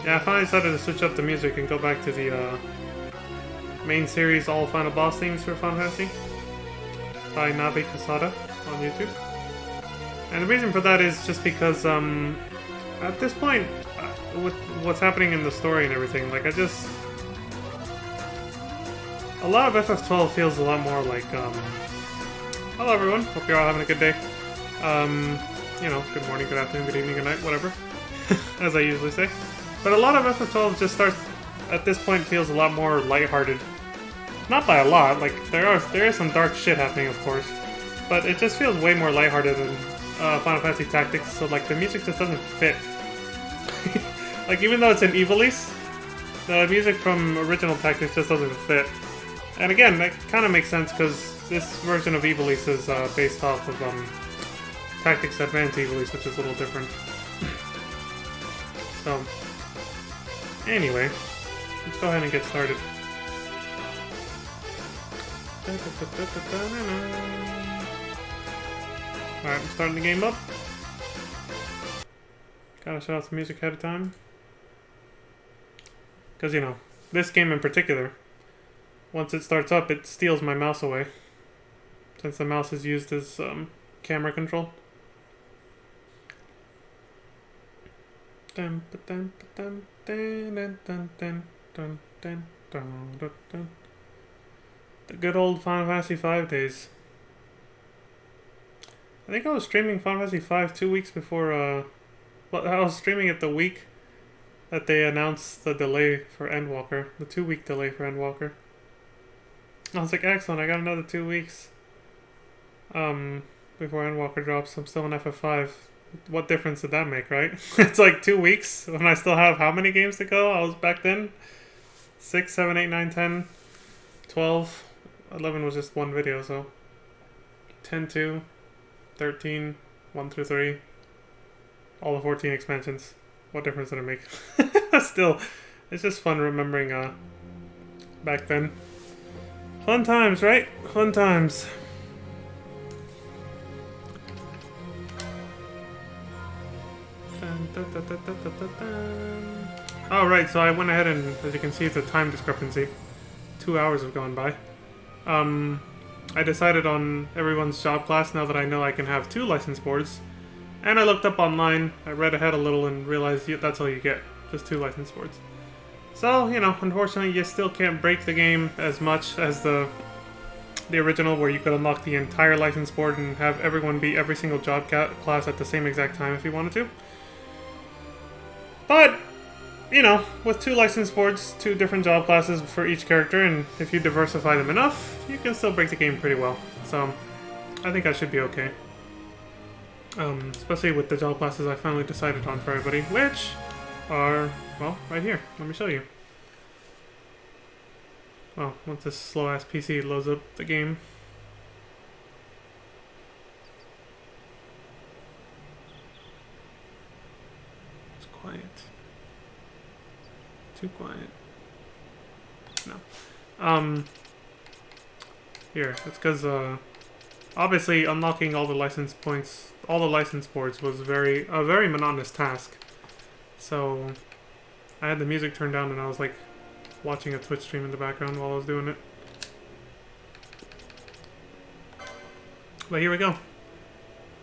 Yeah, I finally decided to switch up the music and go back to the main series all final boss themes for Final Fantasy by Nabe Kasada on YouTube. And the reason for that is just because at this point, with what's happening in the story and everything, like a lot of FF12 feels a lot more like hello everyone, hope you're all having a good day. Good morning, good afternoon, good evening, good night, whatever, as I usually say. But a lot of FF12 just starts, at this point, feels a lot more lighthearted. Not by a lot, like, there is some dark shit happening, of course, but it just feels way more lighthearted than Final Fantasy Tactics, so, like, the music just doesn't fit. Like, even though it's an Ivalice, the music from original Tactics just doesn't fit. And again, that kind of makes sense, because this version of Ivalice is based off of Tactics Advanced Ivalice, which is a little different. So, anyway, let's go ahead and get started. Alright, I'm starting the game up. Gotta shut off the music ahead of time. Because, this game in particular, once it starts up, it steals my mouse away. Since the mouse is used as camera control. The good old Final Fantasy V days. I think I was streaming Final Fantasy V 2 weeks before, I was streaming it the week that they announced the delay for Endwalker. The 2-week delay for Endwalker. I was like, excellent, I got another 2 weeks. Before Endwalker drops. I'm still in FF5. What difference did that make, right? It's like 2 weeks when I still have how many games to go? I was back then 6, 7, 8, 9, 10, 12, 11 was just one video, so 10, 2, 13, 1 through 3, all the 14 expansions. What difference did it make? Still, it's just fun remembering back then. Fun times, right? Fun times. Alright, so I went ahead and, as you can see, it's a time discrepancy. 2 hours have gone by. I decided on everyone's job class now that I know I can have 2 license boards. And I looked up online, I read ahead a little and realized that's all you get. Just 2 license boards. So, unfortunately you still can't break the game as much as the original, where you could unlock the entire license board and have everyone beat every single job class at the same exact time if you wanted to. But, with 2 license boards, 2 different job classes for each character, and if you diversify them enough, you can still break the game pretty well. So, I think I should be okay. Especially with the job classes I finally decided on for everybody, which are, well, right here. Let me show you. Well, once this slow-ass PC loads up the game. It's quiet. Too quiet. No. Here, it's because, obviously unlocking all the license points, all the license boards was a very monotonous task. So, I had the music turned down and I was like watching a Twitch stream in the background while I was doing it. But here we go.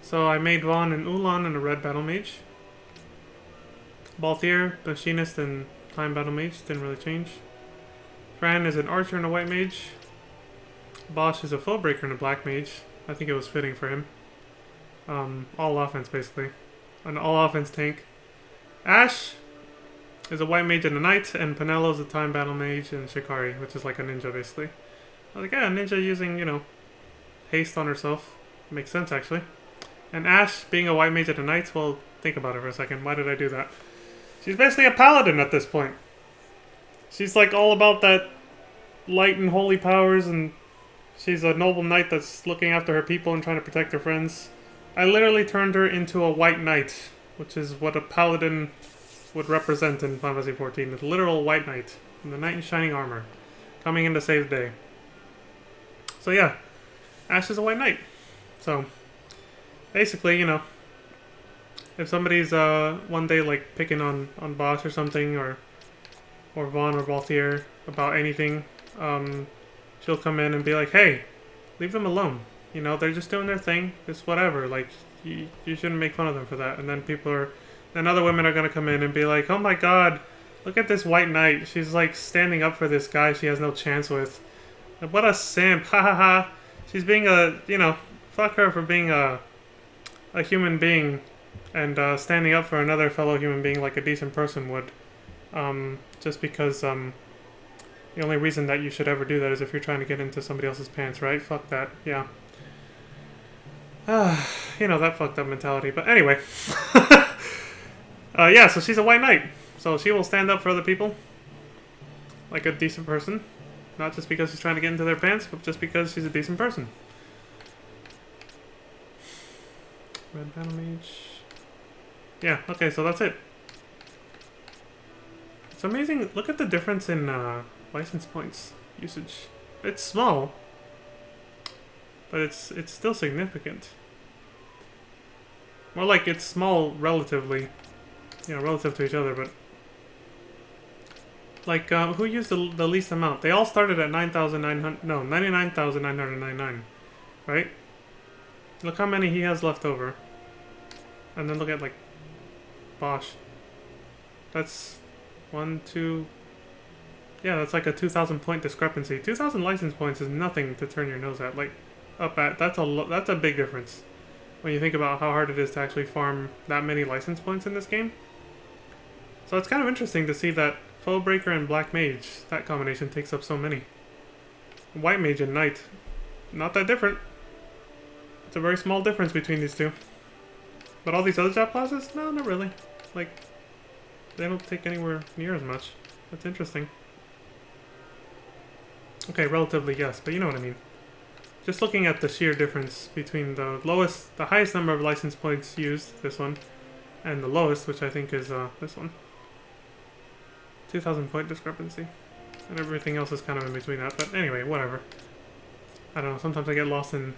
So I made Vaughn and Ulan and a red battle mage. Balthier, machinist, and time battle mage, didn't really change. Fran is an archer and a white mage. Bosch is a full breaker and a black mage. I think it was fitting for him. All offense, basically. An all offense tank. Ash is a white mage and a knight, and Penelo is a time battle mage, and Shikari, which is like a ninja, basically. I was like, yeah, a ninja using, haste on herself. Makes sense, actually. And Ash being a white mage and a knight, well, think about it for a second. Why did I do that? She's basically a paladin at this point. She's like all about that light and holy powers, and she's a noble knight that's looking after her people and trying to protect her friends. I literally turned her into a white knight, which is what a paladin would represent in Final Fantasy XIV. A literal white knight, in the knight in shining armor, coming in to save the day. So yeah, Ash is a white knight. So, basically, If somebody's one day like picking on Boss or something, or Vaughn or Balthier about anything, she'll come in and be like, "Hey, leave them alone. You know, they're just doing their thing. It's whatever. Like, you shouldn't make fun of them for that." And then other women are gonna come in and be like, "Oh my God, look at this white knight. She's like standing up for this guy she has no chance with. What a simp. Ha ha ha. She's being fuck her for being a human being and standing up for another fellow human being like a decent person would. Just because the only reason that you should ever do that is if you're trying to get into somebody else's pants, right? Fuck that. Yeah. That fucked up mentality. But anyway. Yeah, so she's a white knight. So she will stand up for other people like a decent person. Not just because she's trying to get into their pants, but just because she's a decent person. Red Battle Mage. Yeah, okay, so that's it. It's amazing. Look at the difference in license points usage. It's small, but it's still significant. More like it's small relatively, relative to each other, but like who used the least amount? They all started at 99,999, right? Look how many he has left over. And then look at like Bosch. That's 1, 2. Yeah, that's like a 2,000 point discrepancy. 2,000 license points is nothing to turn your nose at. Like up at that's a big difference when you think about how hard it is to actually farm that many license points in this game. So it's kind of interesting to see that Foebreaker and Black Mage, that combination takes up so many. White Mage and Knight, not that different. It's a very small difference between these two. But all these other job classes? No, not really. Like, they don't take anywhere near as much. That's interesting. Okay, relatively yes, but you know what I mean. Just looking at the sheer difference between the highest number of license points used, this one, and the lowest, which I think is this one. 2,000 point discrepancy. And everything else is kind of in between that, but anyway, whatever. I don't know, sometimes I get lost in...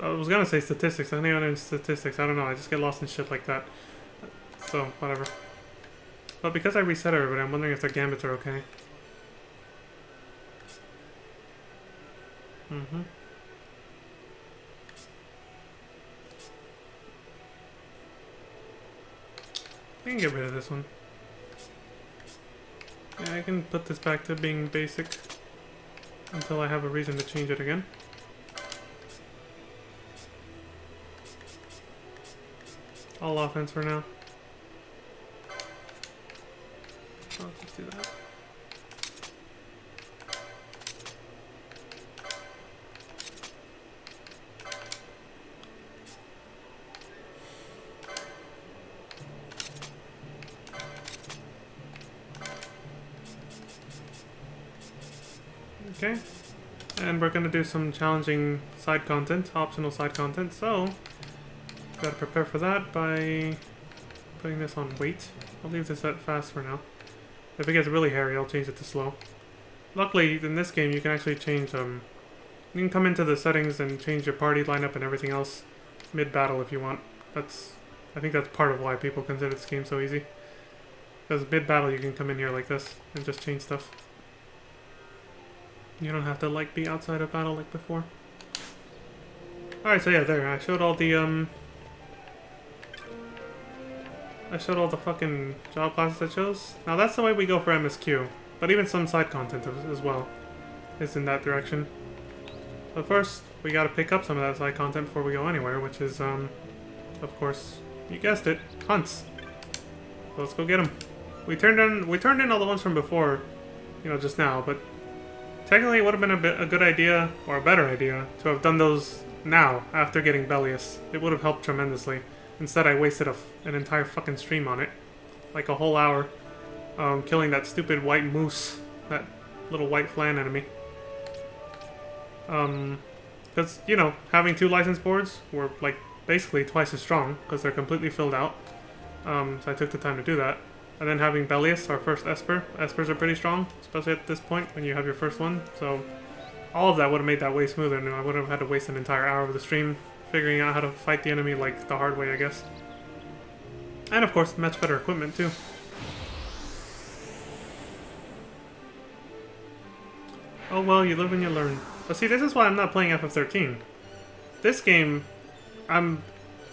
I was gonna say statistics, I think I'm in statistics, I don't know, I just get lost in shit like that. So, whatever. But because I reset everybody, I'm wondering if their gambits are okay. Mm-hmm. I can get rid of this one. Yeah, I can put this back to being basic until I have a reason to change it again. All offense for now. I'll just do that. Okay, and we're gonna do some challenging side content, optional side content, so gotta prepare for that by putting this on wait. I'll leave this at fast for now. If it gets really hairy, I'll change it to slow. Luckily, in this game, you can actually change, you can come into the settings and change your party lineup and everything else mid-battle if you want. I think that's part of why people consider this game so easy. Because mid-battle, you can come in here like this and just change stuff. You don't have to, like, be outside of battle like before. Alright, so yeah, there. I showed all the fucking job classes I chose. Now that's the way we go for MSQ. But even some side content as well is in that direction. But first, we gotta pick up some of that side content before we go anywhere, which is, of course, you guessed it, hunts. So let's go get them. We turned in all the ones from before, just now, but technically it would have been a good idea, or a better idea, to have done those now, after getting Bellius. It would have helped tremendously. Instead, I wasted an entire fucking stream on it. Like a whole hour. Killing that stupid white moose. That little white flan enemy. Because, having 2 license boards were, like, basically twice as strong, because they're completely filled out. So I took the time to do that. And then having Bellius, our first Esper. Espers are pretty strong, especially at this point, when you have your first one. So all of that would have made that way smoother, and I wouldn't have had to waste an entire hour of the stream figuring out how to fight the enemy like the hard way, I guess. And of course, much better equipment too. Oh well, you live and you learn. But see, this is why I'm not playing FF13. This game, I'm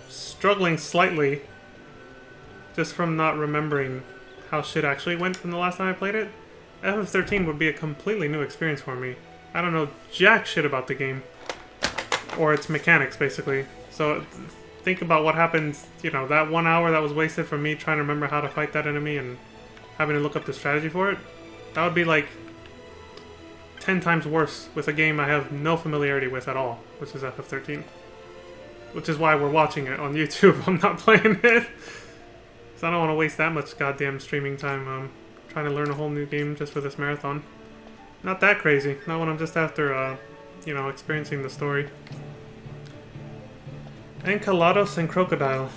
struggling slightly just from not remembering how shit actually went from the last time I played it. FF13 would be a completely new experience for me. I don't know jack shit about the game. Or its mechanics, basically. So, think about what happened, you know, that 1 hour that was wasted from me trying to remember how to fight that enemy and having to look up the strategy for it. That would be like 10 times worse with a game I have no familiarity with at all, which is FF13. Which is why we're watching it on YouTube. I'm not playing it. So I don't want to waste that much goddamn streaming time trying to learn a whole new game just for this marathon. Not that crazy. Not when I'm just after, you know, experiencing the story. Enceladus and Crocodile.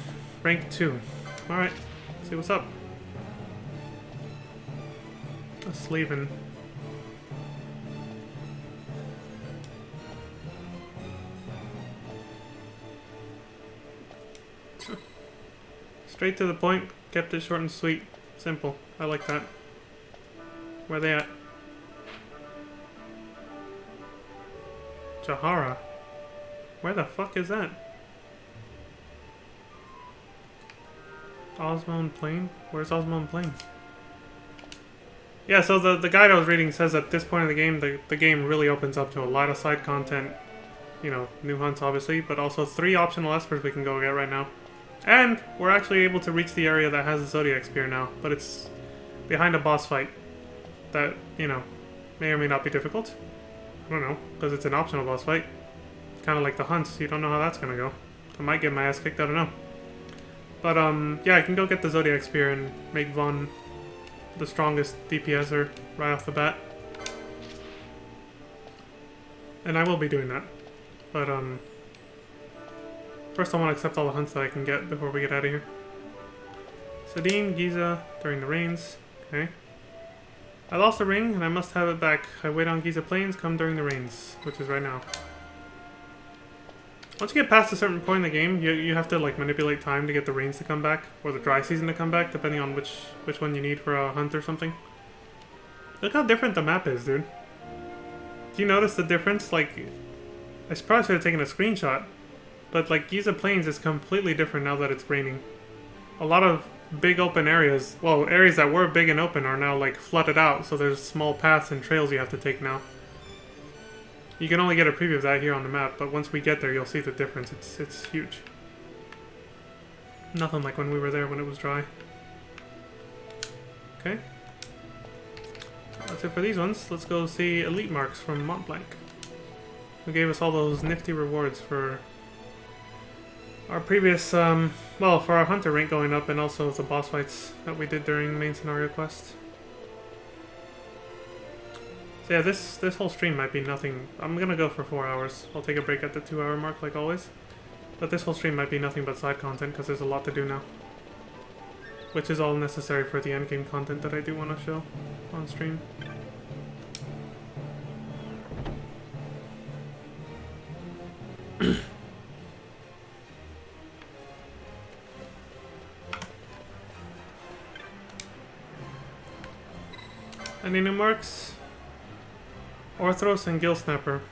Rank 2. Alright. See what's up. Just leaving. Straight to the point. Kept it short and sweet. Simple. I like that. Where they at? Jahara. Where the fuck is that? Osmond Plain? Where's Osmond Plain? Yeah, so the guide I was reading says at this point in the game, the game really opens up to a lot of side content. You know, new hunts obviously, but also 3 optional espers we can go get right now. And we're actually able to reach the area that has the Zodiac Spear now, but it's behind a boss fight that, you know, may or may not be difficult. I don't know, because it's an optional boss fight. Kind of like the hunts, you don't know how that's going to go. I might get my ass kicked, I don't know. But, yeah, I can go get the Zodiac Spear and make Vaughn the strongest DPSer right off the bat. And I will be doing that. But, first I want to accept all the hunts that I can get before we get out of here. Sadine, Giza, during the rains. Okay. I lost the ring, and I must have it back. I wait on Giza Plains, come during the rains, which is right now. Once you get past a certain point in the game, you have to like manipulate time to get the rains to come back, or the dry season to come back, depending on which one you need for a hunt or something. Look how different the map is, dude. Do you notice the difference? Like, I probably should have taken a screenshot, but like Giza Plains is completely different now that it's raining. A lot of big open areas, well, areas that were big and open are now like flooded out, so there's small paths and trails you have to take now. You can only get a preview of that here on the map, but once we get there, you'll see the difference. It's huge. Nothing like when we were there when it was dry. Okay. That's it for these ones. Let's go see Elite Marks from Mont Blanc, who gave us all those nifty rewards for our previous, well, for our hunter rank going up and also the boss fights that we did during main scenario quest. So yeah, this whole stream might be nothing. I'm gonna go for 4 hours. I'll take a break at the 2-hour mark like always. But this whole stream might be nothing but side content because there's a lot to do now. Which is all necessary for the endgame content that I do want to show on stream. Any new marks? Orthros and Gill Snapper.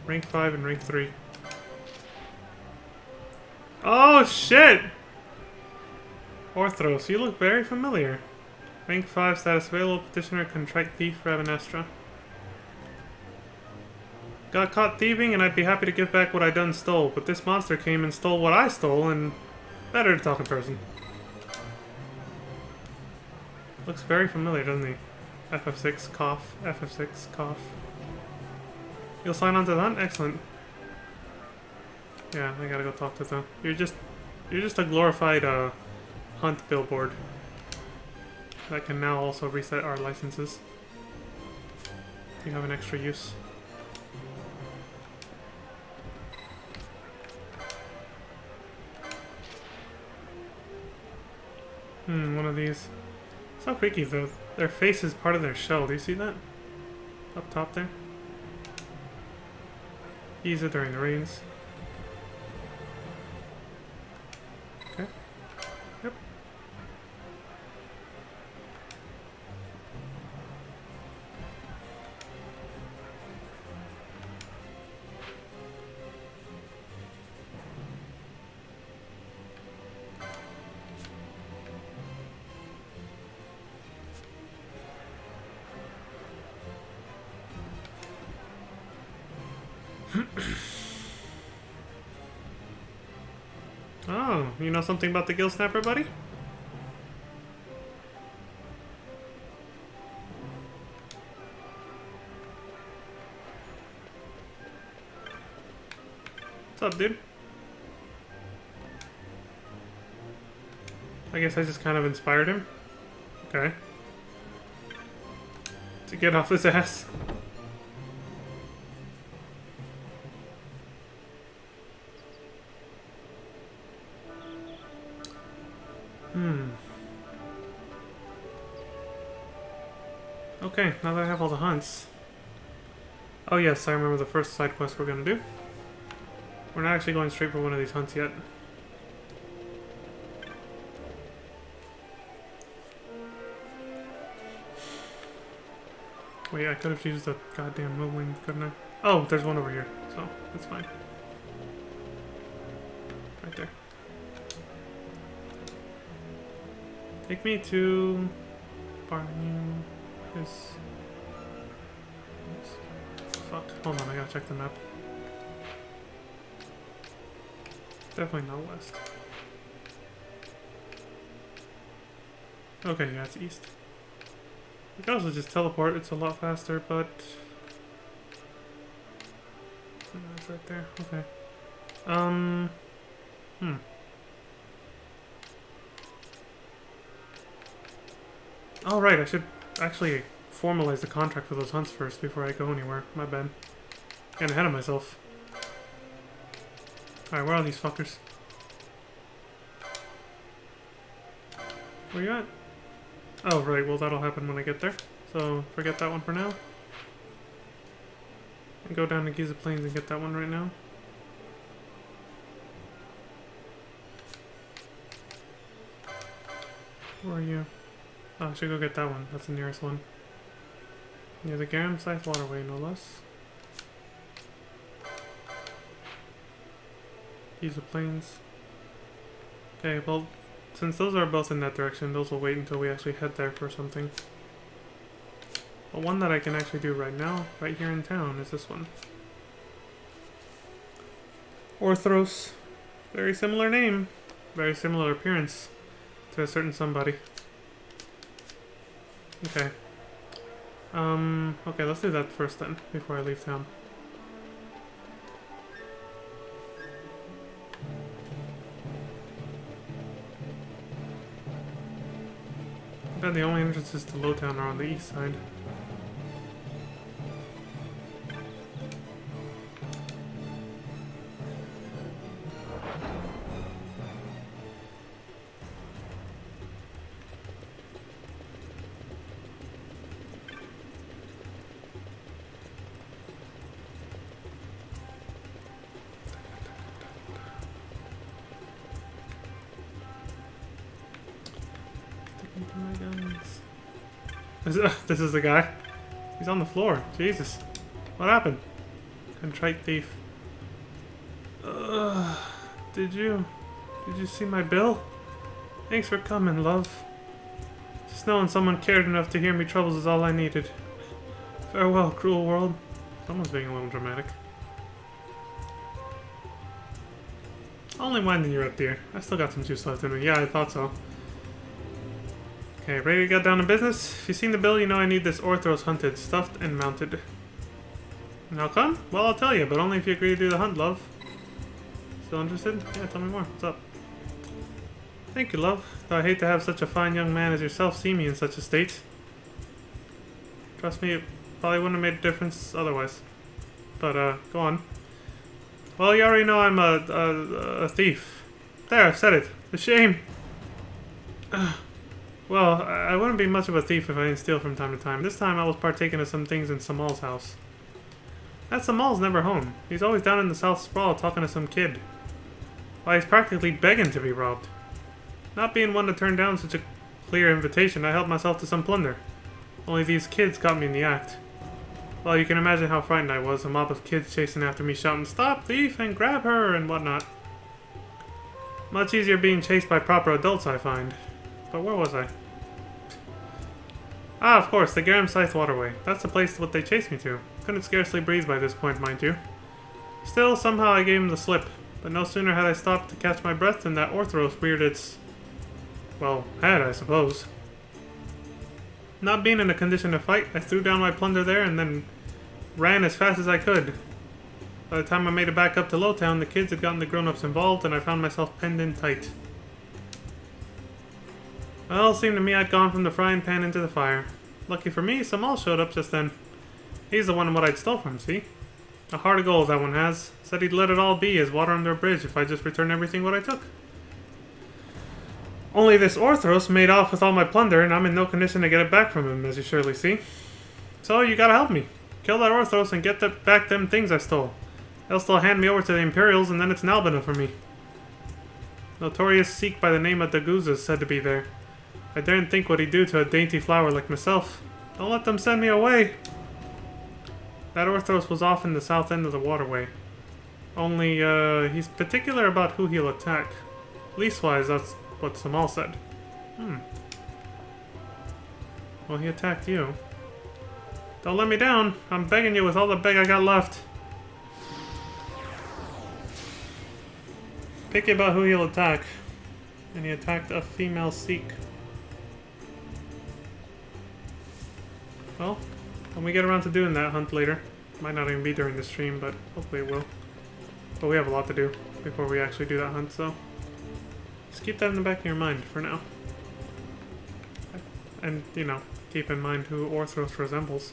Rank 5 and rank 3. Oh shit! Orthros, you look very familiar. Rank 5 status available, petitioner, contrite thief, Ravenestra. Got caught thieving and I'd be happy to give back what I done stole, but this monster came and stole what I stole and better to talk in person. Looks very familiar, doesn't he? FF6, cough. FF6, cough. You'll sign on to the hunt? Excellent. Yeah, I gotta go talk to the... You're just a glorified, hunt billboard. That can now also reset our licenses. You have an extra use. One of these. So freaky though. Their face is part of their shell. Do you see that? Up top there? Giza during the rains. you know something about the gill snapper, buddy? What's up, dude? I guess I just kind of inspired him. Okay. To get off his ass. Okay, now that I have all the hunts. Oh yes, I remember the first side quest we're gonna do. We're not actually going straight for one of these hunts yet. Wait, I could have used the goddamn move wing, couldn't I? Oh, there's one over here, so that's fine. Right there. Take me to Barney. Fuck. Hold on, I gotta check the map. Definitely not west. Okay, yeah, it's east. We can also just teleport, it's a lot faster, but... It's right there, okay. Oh, right, I should actually formalize the contract for those hunts first before I go anywhere. My bad. Getting ahead of myself. Alright, where are these fuckers? Where you at? Oh, right, well that'll happen when I get there. So, forget that one for now. And go down to Giza Plains and get that one right now. Where are you? Oh, I should go get that one. That's the nearest one. Near the Garam Scythe Waterway, no less. Giza Plains. Okay, well, since those are both in that direction, those will wait until we actually head there for something. But one that I can actually do right now, right here in town, is this one. Orthros. Very similar name. Very similar appearance to a certain somebody. Okay. Okay, let's do that first then, before I leave town. I bet the only entrances to Lowtown are on the east side. This is the guy. He's on the floor. Jesus. What happened? Contrite thief. Did you see my bill? Thanks for coming, love. Just knowing someone cared enough to hear me troubles is all I needed. Farewell, cruel world. Someone's being a little dramatic. Only minding you're up there. I still got some juice left in me. Yeah, I thought so. Okay, ready to get down to business? If you've seen the bill, you know I need this Orthros hunted, stuffed, and mounted. And how come? Well, I'll tell you, but only if you agree to do the hunt, love. Still interested? Yeah, tell me more. What's up? Thank you, love. Though I hate to have such a fine young man as yourself see me in such a state. Trust me, it probably wouldn't have made a difference otherwise. But, go on. Well, you already know I'm a thief. There, I've said it. A shame. Well, I wouldn't be much of a thief if I didn't steal from time to time. This time I was partaking of some things in Samal's house. That Samal's never home. He's always down in the South Sprawl talking to some kid. Why, he's practically begging to be robbed. Not being one to turn down such a clear invitation, I helped myself to some plunder. Only these kids caught me in the act. Well, you can imagine how frightened I was, a mob of kids chasing after me shouting, "Stop, thief!" and "Grab her!" and whatnot. Much easier being chased by proper adults, I find. But where was I? Ah, of course, the Garam Scythe Waterway. That's the place what they chased me to. Couldn't scarcely breathe by this point, mind you. Still, somehow I gave him the slip. But no sooner had I stopped to catch my breath than that Orthros reared its, well, head, I suppose. Not being in a condition to fight, I threw down my plunder there and then ran as fast as I could. By the time I made it back up to Lowtown, the kids had gotten the grown-ups involved and I found myself penned in tight. Well, it seemed to me I'd gone from the frying pan into the fire. Lucky for me, Samal showed up just then. He's the one what I'd stole from, see? A heart of gold that one has. Said he'd let it all be as water under a bridge if I just returned everything what I took. Only this Orthros made off with all my plunder and I'm in no condition to get it back from him, as you surely see. So you gotta help me. Kill that Orthros and get back them things I stole. Else they'll hand me over to the Imperials and then it's Nalbina for me. Notorious Sikh by the name of Daguza is said to be there. I daren't think what he'd do to a dainty flower like myself. Don't let them send me away. That Orthros was off in the south end of the waterway. Only, he's particular about who he'll attack. Leastwise, that's what Samal said. Well, he attacked you. Don't let me down. I'm begging you with all the beg I got left. Picky about who he'll attack. And he attacked a female Sikh. Well, when we get around to doing that hunt later, might not even be during the stream, but hopefully it will. But we have a lot to do before we actually do that hunt, so just keep that in the back of your mind for now. And, you know, keep in mind who Orthros resembles.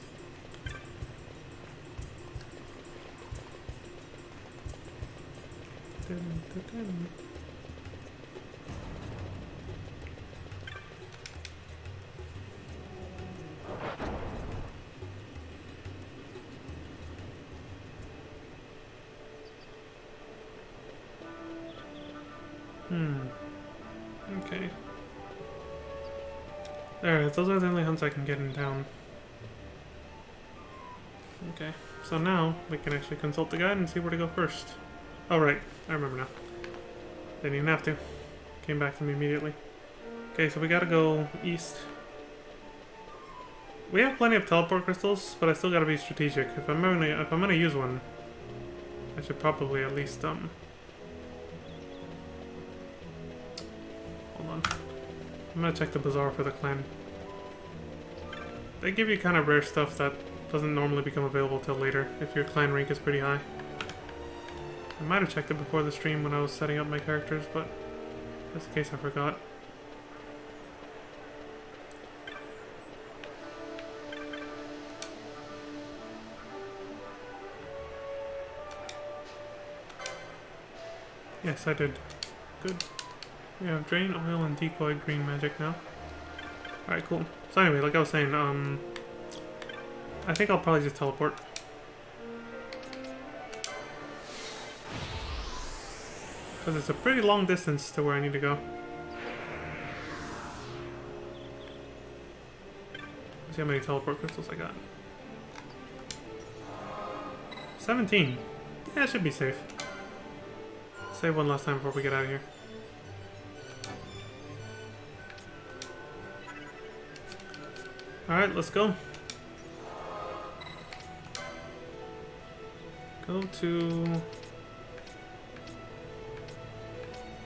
Okay. Alright, those are the only hunts I can get in town. Okay, so now we can actually consult the guide and see where to go first. Oh right, I remember now. Didn't even have to. Came back to me immediately. Okay, so we gotta go east. We have plenty of teleport crystals, but I still gotta be strategic. If I'm gonna use one, I should probably at least hold on. I'm gonna check the bazaar for the clan. They give you kind of rare stuff that doesn't normally become available till later if your clan rank is pretty high. I might have checked it before the stream when I was setting up my characters, but just in case I forgot. Yes, I did. Good. We have Drain, Oil, and Decoy Green Magic now. Alright, cool. So anyway, like I was saying, I think I'll probably just teleport. Because it's a pretty long distance to where I need to go. Let's see how many teleport crystals I got. 17. Yeah, it should be safe. Save one last time before we get out of here. Alright, let's go. Go to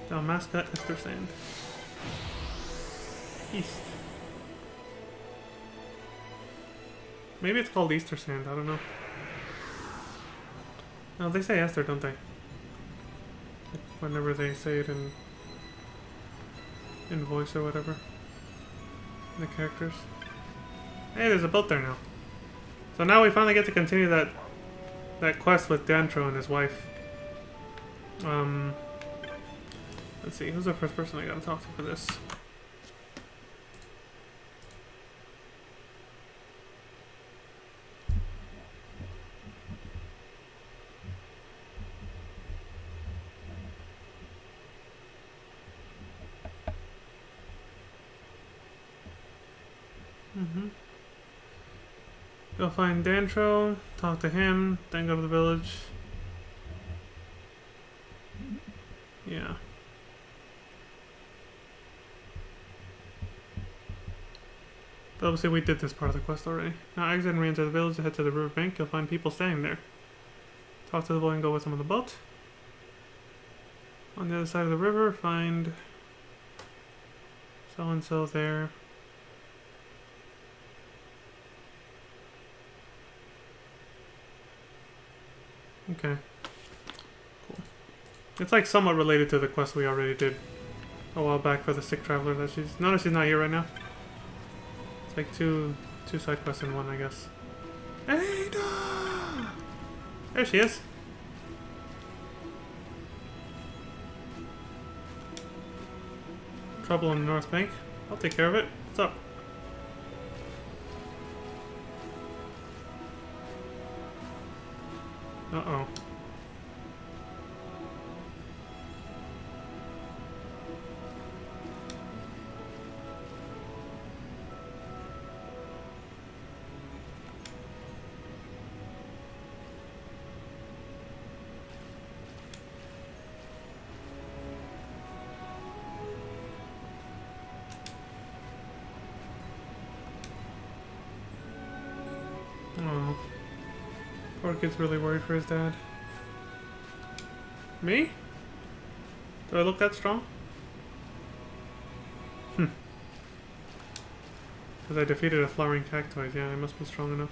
Dalmasca Ester Sand. East. Maybe it's called Easter Sand, I don't know. No, they say Esther, don't they? Whenever they say it in voice or whatever. The characters. Hey, there's a boat there now. So now we finally get to continue that quest with Dantro and his wife. Let's see, who's the first person I gotta talk to for this? Go find Dantro, talk to him, then go to the village. Yeah. But obviously we did this part of the quest already. Now exit and re-enter the village and head to the riverbank. You'll find people staying there. Talk to the boy and go with him on the boat. On the other side of the river, find so-and-so there. Okay. Cool. It's like somewhat related to the quest we already did a while back for the sick traveler that she's... Notice she's not here right now. It's like two side quests in one, I guess. Ada! There she is. Trouble on the North Bank. I'll take care of it. What's up? Uh-oh. Oh. Poor kid's really worried for his dad. Me? Do I look that strong? Because I defeated a flowering cactoid. Yeah, I must be strong enough.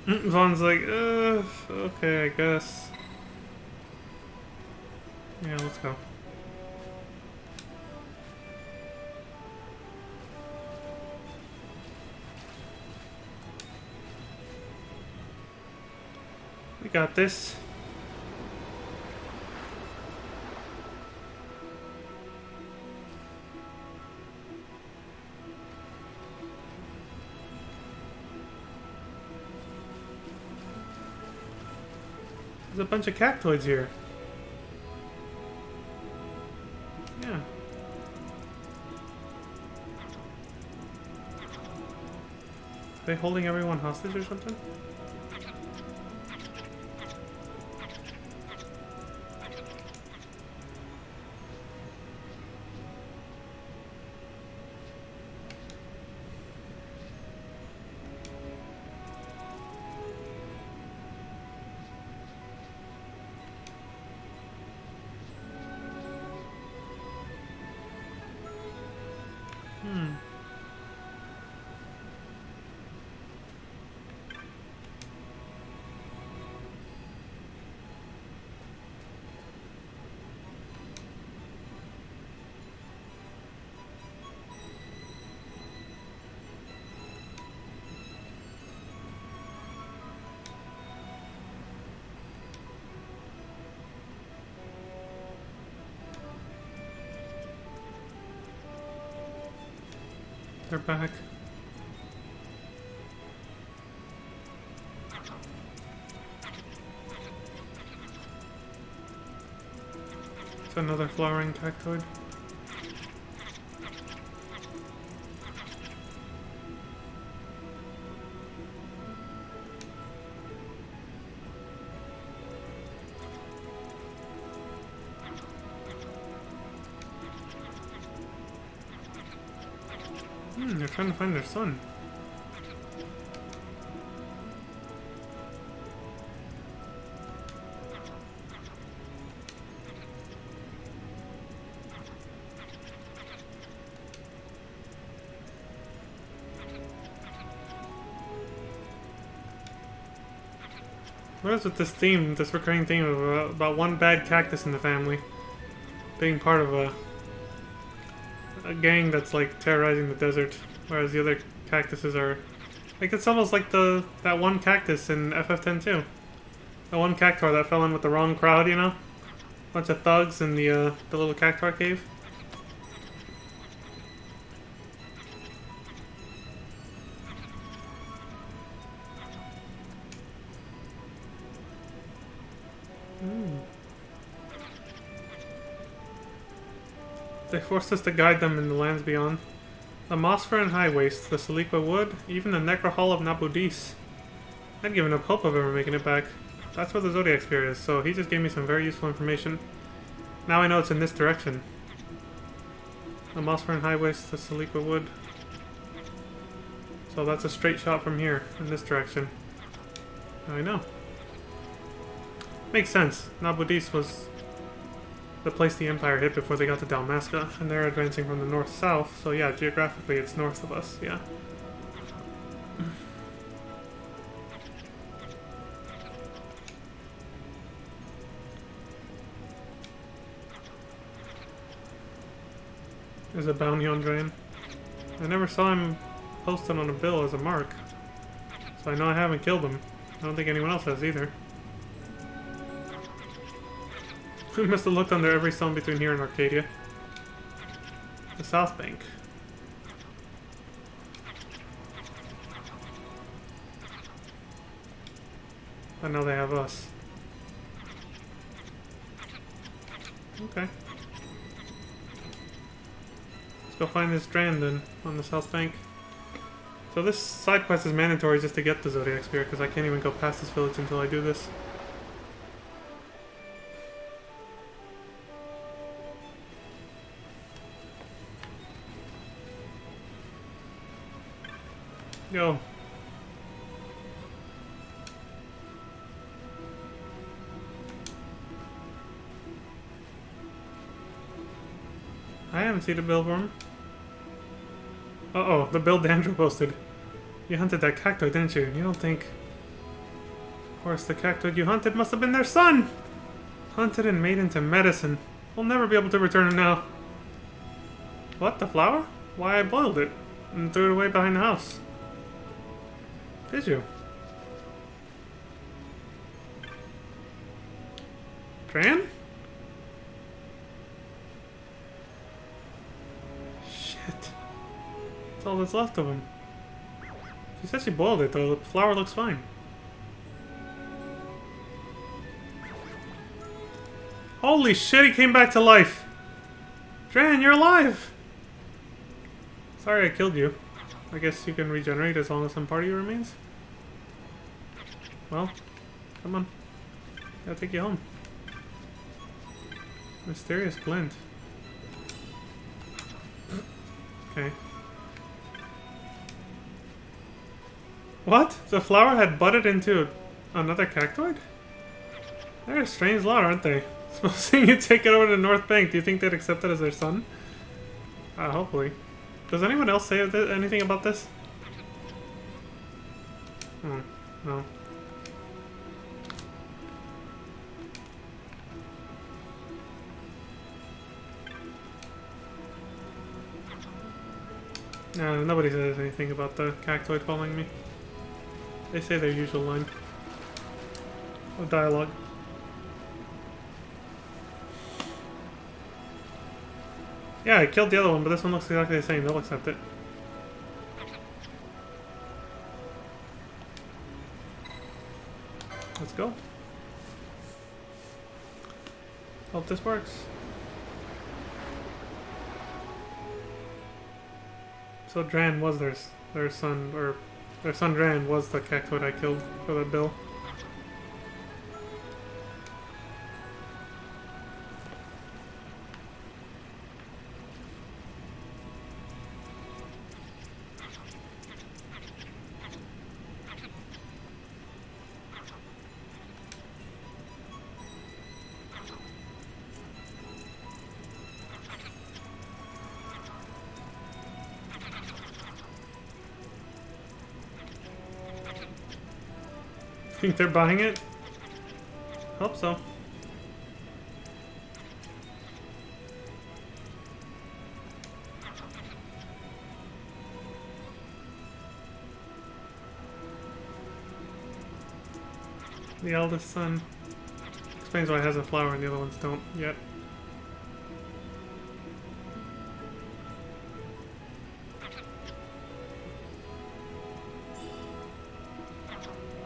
Vaughn's like, okay, I guess. Yeah, let's go. We got this. There's a bunch of cactoids here. Yeah. Are they holding everyone hostage or something? They're back. It's another flowering cactoid. They're trying to find their son. What is with this theme, this recurring theme of about one bad cactus in the family being part of a gang that's like terrorizing the desert, whereas the other cactuses are like, it's almost like that one cactus in FF10 too. That one cactuar that fell in with the wrong crowd, you know? Bunch of thugs in the little cactuar cave. They forced us to guide them in the lands beyond. The Mossfern High Waste, the Saliqua Wood, even the Necro Hall of Nabudis. I'd given up hope of ever making it back. That's where the Zodiac Spear is, so he just gave me some very useful information. Now I know it's in this direction. The Mossfern High Waste, the Saliqua Wood. So that's a straight shot from here, in this direction. I know. Makes sense. Nabudis was the place the Empire hit before they got to Dalmasca, and they're advancing from the north-south, so yeah, geographically it's north of us, yeah. There's a bounty on Drain. I never saw him posted on a bill as a mark, so I know I haven't killed him. I don't think anyone else has either. We must have looked under every stone between here and Arcadia. The South Bank. I know they have us. Okay. Let's go find this Strand then, on the South Bank. So this side quest is mandatory just to get the Zodiac Spear, because I can't even go past this village until I do this. Go. I haven't seen a bill for him. Uh-oh, the bill Dandro posted. You hunted that cactoid, didn't you? You don't think... Of course, the cactoid you hunted must have been their son! Hunted and made into medicine. We'll never be able to return it now. What, the flower? Why, I boiled it and threw it away behind the house. Did you? Dran? Shit. That's all that's left of him. She said she boiled it though, the flower looks fine. Holy shit, he came back to life! Dran, you're alive! Sorry I killed you. I guess you can regenerate as long as some part of you remains. Well, come on. Gotta take you home. Mysterious glint. Okay. What? The flower had budded into another cactoid? They're a strange lot, aren't they? Supposing you take it over to North Bank, do you think they'd accept it as their son? Hopefully. Does anyone else say anything about this? Oh, no. No, nobody says anything about the cactoid following me. They say their usual line of dialogue. Yeah, I killed the other one, but this one looks exactly the same. They'll accept it. Let's go. Hope this works. So Dran was their son, or their son Dran was the cactoid I killed for the bill. Think they're buying it? Hope so. The eldest son. Explains why it has a flower and the other ones don't yet.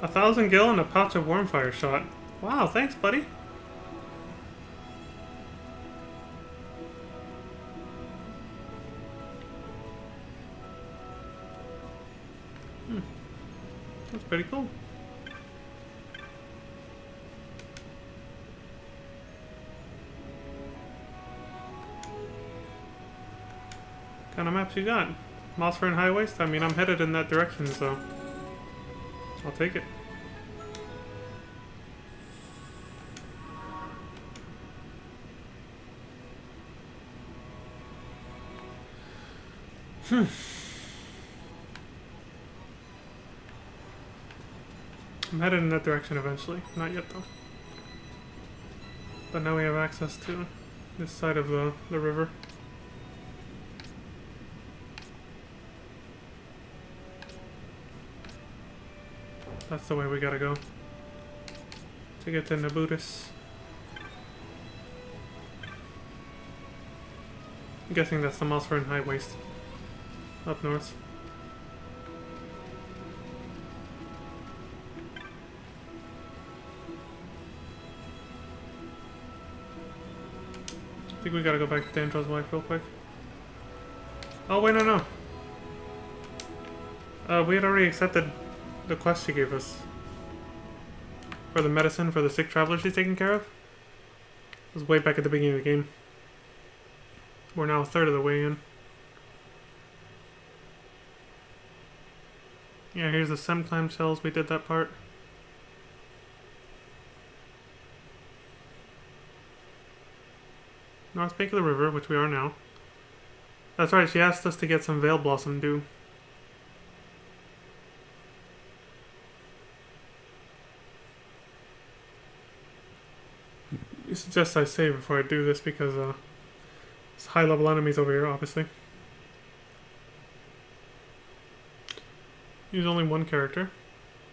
A 1,000 gil and a pouch of Wormfire shot. Wow, thanks, buddy. That's pretty cool. What kind of maps you got? Mossfur and High Waste? I mean, I'm headed in that direction, so I'll take it. I'm headed in that direction eventually. Not yet though. But now we have access to this side of the river. That's the way we gotta go to get to Nabutis. I'm guessing that's the Mosfern High Waste up north. I think we gotta go back to Dantro's wife real quick. Oh wait, no. We had already accepted the quest she gave us. For the medicine for the sick traveler she's taking care of. It was way back at the beginning of the game. We're now a third of the way in. Yeah, here's the Semclam shells. We did that part. North Bank of the river, which we are now. That's right, she asked us to get some Veil Blossom dew. You suggest I save before I do this because it's high level enemies over here, obviously. Use only one character.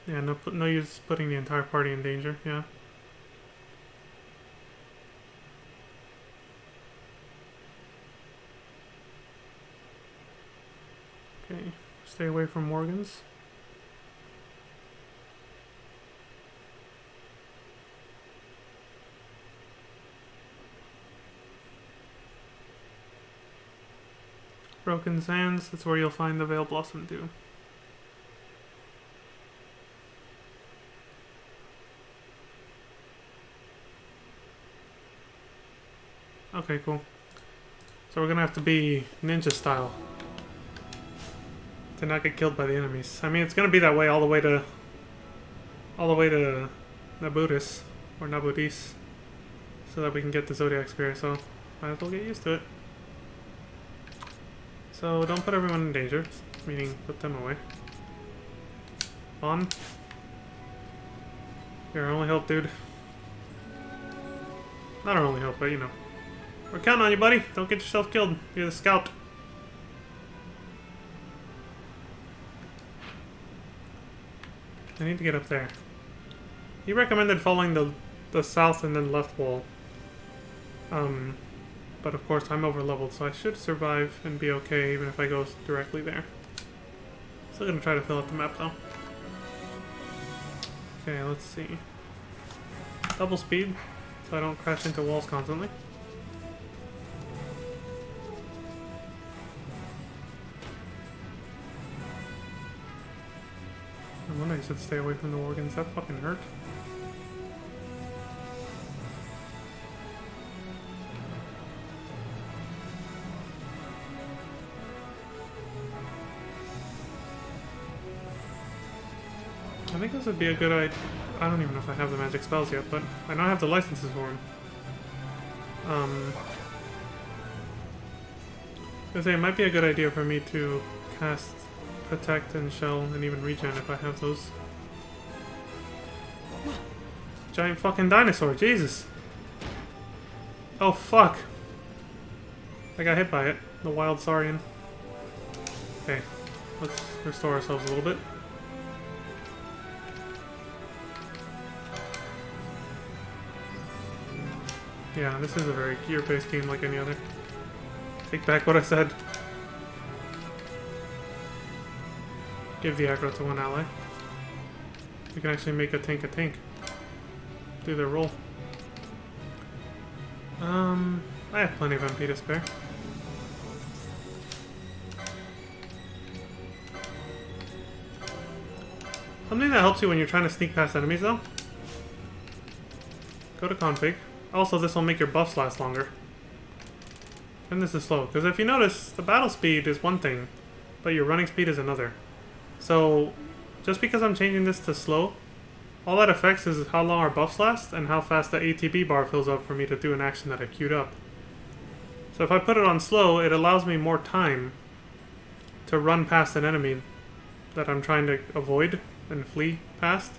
Yeah, no use putting the entire party in danger, yeah. Okay, stay away from Morgans. Broken Sands, that's where you'll find the Veil Blossom dew. Okay, cool. So we're gonna have to be ninja style to not get killed by the enemies. I mean, it's gonna be that way all the way to Nabutis or Nabudis, so that we can get the Zodiac Spear. So might as well get used to it. So don't put everyone in danger, meaning put them away. Bon, you're our only hope, dude. Not our only hope, but you know. We're counting on you, buddy. Don't get yourself killed. You're the scout. I need to get up there. He recommended following the south and then left wall. But of course I'm over leveled, so I should survive and be okay even if I go directly there. Still gonna try to fill out the map though. Okay, let's see. Double speed, so I don't crash into walls constantly. I wonder I should stay away from the organs. That fucking hurt. I think this would be a good idea. I don't even know if I have the magic spells yet, but I know I have the licenses for them. I was gonna say, it might be a good idea for me to cast Protect and Shell and even Regen if I have those. Giant fucking dinosaur, Jesus! Oh fuck! I got hit by it, the wild saurian. Okay, let's restore ourselves a little bit. Yeah, this is a very gear-based game like any other. Take back what I said. Give the aggro to one ally. We can actually make a tank. Do their roll. I have plenty of MP to spare. Something that helps you when you're trying to sneak past enemies though. Go to config. Also, this will make your buffs last longer. And this is slow, because if you notice, the battle speed is one thing, but your running speed is another. So, just because I'm changing this to slow, all that affects is how long our buffs last and how fast the ATB bar fills up for me to do an action that I queued up. So if I put it on slow, it allows me more time to run past an enemy that I'm trying to avoid and flee past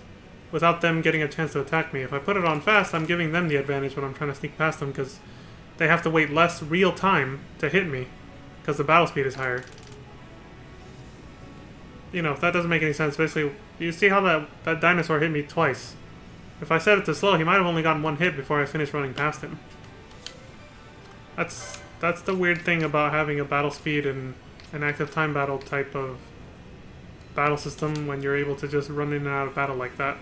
without them getting a chance to attack me. If I put it on fast, I'm giving them the advantage when I'm trying to sneak past them because they have to wait less real time to hit me because the battle speed is higher. You know, if that doesn't make any sense, basically, you see how that dinosaur hit me twice. If I set it to slow, he might have only gotten one hit before I finished running past him. That's the weird thing about having a battle speed and an active time battle type of battle system when you're able to just run in and out of battle like that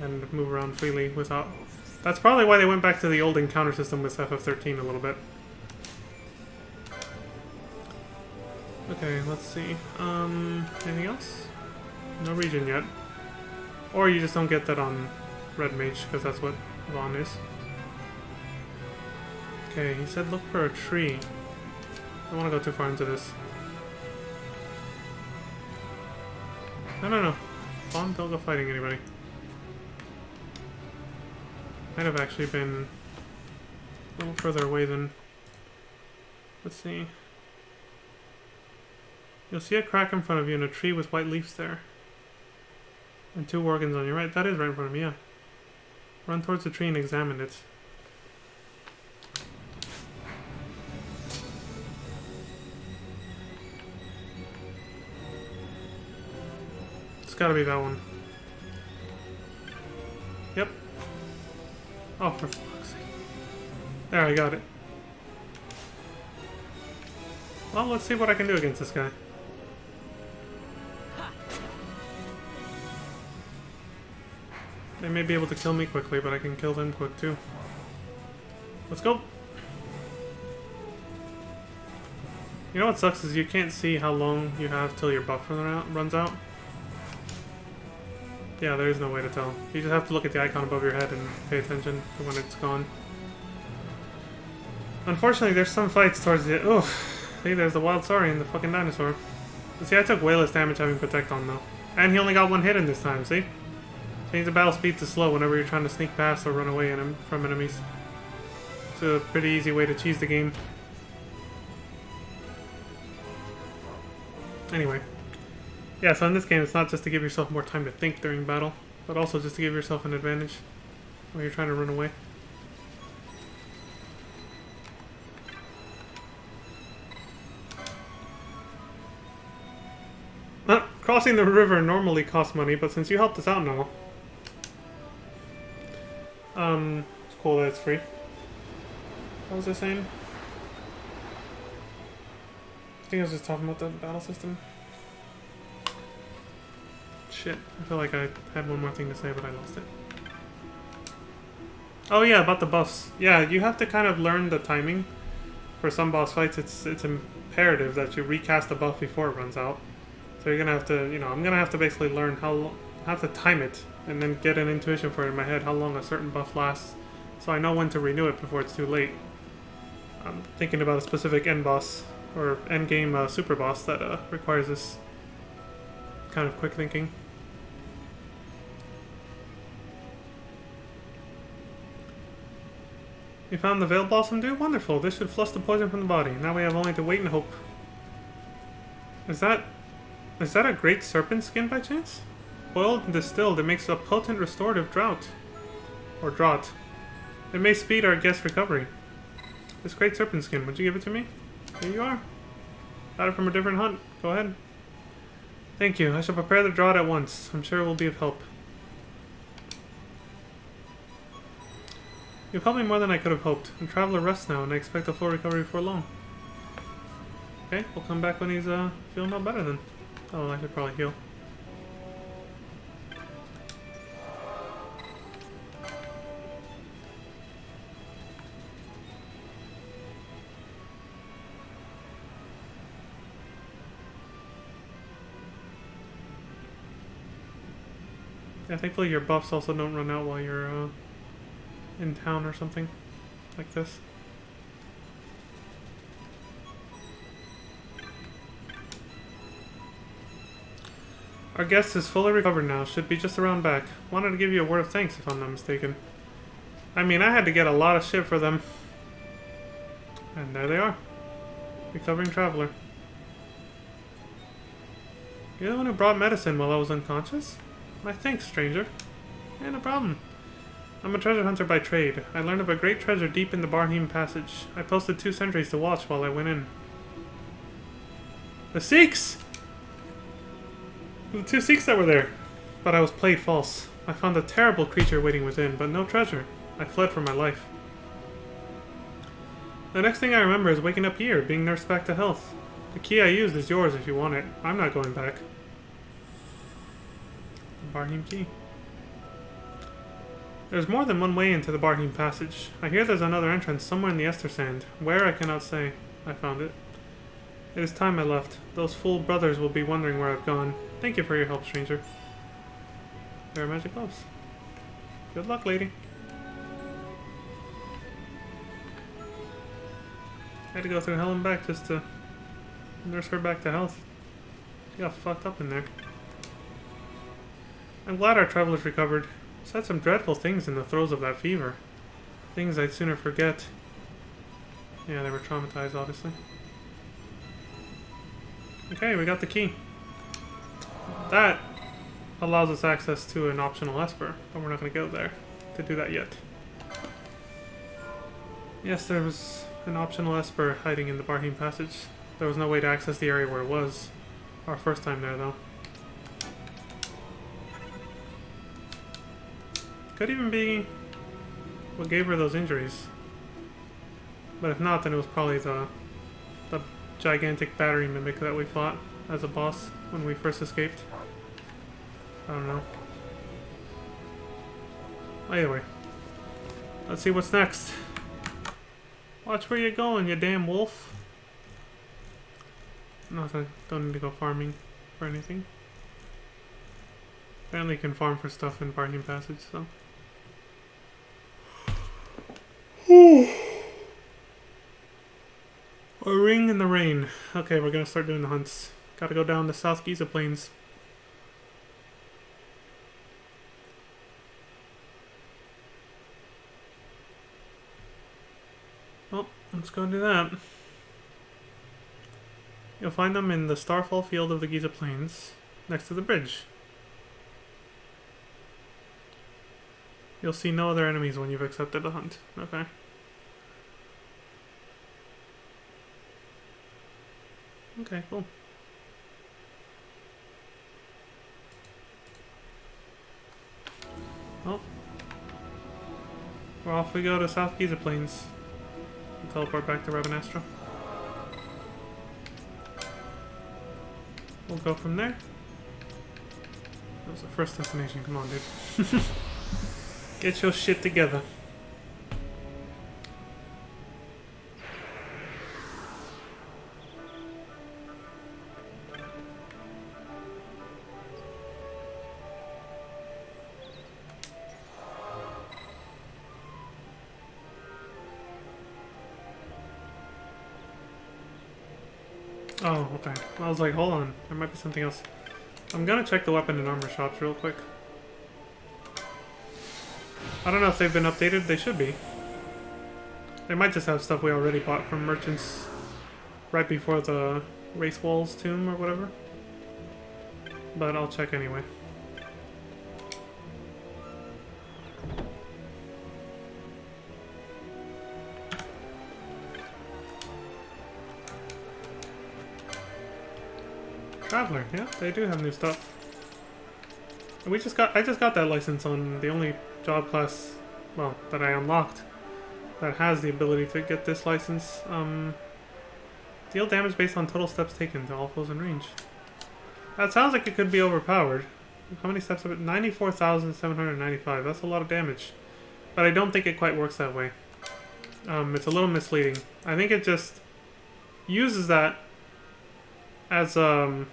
and move around freely without... That's probably why they went back to the old encounter system with FF13 a little bit. Okay, let's see. Anything else? No region yet. Or you just don't get that on Red Mage, because that's what Vaughn is. Okay, he said look for a tree. I don't want to go too far into this. No. Vaughn, don't go fighting anybody. Might have actually been a little further away than... Let's see. You'll see a crack in front of you and a tree with white leaves there. And 2 organs on your right. That is right in front of me, yeah. Run towards the tree and examine it. It's gotta be that one. Yep. Oh, for fuck's sake. There, I got it. Well, let's see what I can do against this guy. They may be able to kill me quickly, but I can kill them quick too. Let's go! You know what sucks is you can't see how long you have till your buff runs out. Yeah, there is no way to tell. You just have to look at the icon above your head and pay attention to when it's gone. Unfortunately, there's some fights towards the... Oh, see, there's the wild saurian, the fucking dinosaur. But see, I took way less damage having Protect on though. And he only got 1 hit in this time, see? Change the battle speed to slow whenever you're trying to sneak past or run away from enemies. It's a pretty easy way to cheese the game. Anyway. Yeah, so in this game it's not just to give yourself more time to think during battle, but also just to give yourself an advantage when you're trying to run away. Crossing the river normally costs money, but since you helped us out now... it's cool that it's free. What was I saying? I think I was just talking about the battle system. Shit, I feel like I had one more thing to say, but I lost it. Oh yeah, about the buffs. Yeah, you have to kind of learn the timing. For some boss fights, it's imperative that you recast the buff before it runs out. So you're gonna have to, you know, I'm gonna have to basically learn how to time it, and then get an intuition for it in my head, how long a certain buff lasts, so I know when to renew it before it's too late. I'm thinking about a specific end boss, or end game super boss that requires this kind of quick thinking. You found the Veil Blossom Dew? Wonderful. This should flush the poison from the body. Now we have only to wait and hope. Is that a great serpent skin by chance? Boiled and distilled, it makes a potent restorative draught. Or draught. It may speed our guest's recovery. This great serpent skin, would you give it to me? Here you are. Got it from a different hunt. Go ahead. Thank you. I shall prepare the draught at once. I'm sure it will be of help. You've helped me more than I could have hoped. The traveler rests now, and I expect a full recovery before long. Okay, we'll come back when he's feeling no better then. Oh, I should probably heal. Yeah, thankfully your buffs also don't run out while you're in town or something like this. Our guest is fully recovered now, should be just around back. Wanted to give you a word of thanks if I'm not mistaken. I mean, I had to get a lot of shit for them. And there they are. Recovering traveler. You're the one who brought medicine while I was unconscious? My thanks, stranger. Yeah, no problem. I'm a treasure hunter by trade. I learned of a great treasure deep in the Barhim Passage. I posted 2 sentries to watch while I went in. The Sikhs! The 2 Sikhs that were there. But I was played false. I found a terrible creature waiting within, but no treasure. I fled for my life. The next thing I remember is waking up here, being nursed back to health. The key I used is yours if you want it. I'm not going back. The Barhim key. There's more than one way into the Barhim Passage. I hear there's another entrance somewhere in the Ester Sand. Where, I cannot say. I found it. It is time I left. Those fool brothers will be wondering where I've gone. Thank you for your help, stranger. There are magic gloves. Good luck, lady. I had to go through hell and back just to nurse her back to health. She got fucked up in there. I'm glad our travelers recovered. Said some dreadful things in the throes of that fever. Things I'd sooner forget. Yeah, they were traumatized, obviously. Okay, we got the key. That allows us access to an optional Esper, but we're not going to go there to do that yet. Yes, there was an optional Esper hiding in the Barhim Passage. There was no way to access the area where it was. Our first time there, though. Could even be what gave her those injuries. But if not, then it was probably the gigantic battery mimic that we fought as a boss when we first escaped. I don't know. Either way. Let's see what's next. Watch where you're going, you damn wolf. No, I don't need to go farming for anything. Apparently you can farm for stuff in Barhim Passage, so. A ring in the rain. Okay, we're gonna start doing the hunts. Gotta go down the South Giza Plains. Well, let's go do that. You'll find them in the Starfall Field of the Giza Plains, next to the bridge. You'll see no other enemies when you've accepted the hunt. Okay. Okay, cool. Well, we're off we go to South Giza Plains. We'll teleport back to Rabanastra. We'll go from there. That was the first destination. Come on, dude. Get your shit together. Oh, okay. I was like, hold on. There might be something else. I'm gonna check the weapon and armor shops real quick. I don't know if they've been updated. They should be. They might just have stuff we already bought from merchants right before the Wraith Walls tomb or whatever. But I'll check anyway. Traveler, yeah, they do have new stuff. And I just got that license on the only job class, well, that I unlocked that has the ability to get this license. Deal damage based on total steps taken to all foes in range. That sounds like it could be overpowered. How many steps have it? 94,795. That's a lot of damage. But I don't think it quite works that way. It's a little misleading. I think it just uses that as, how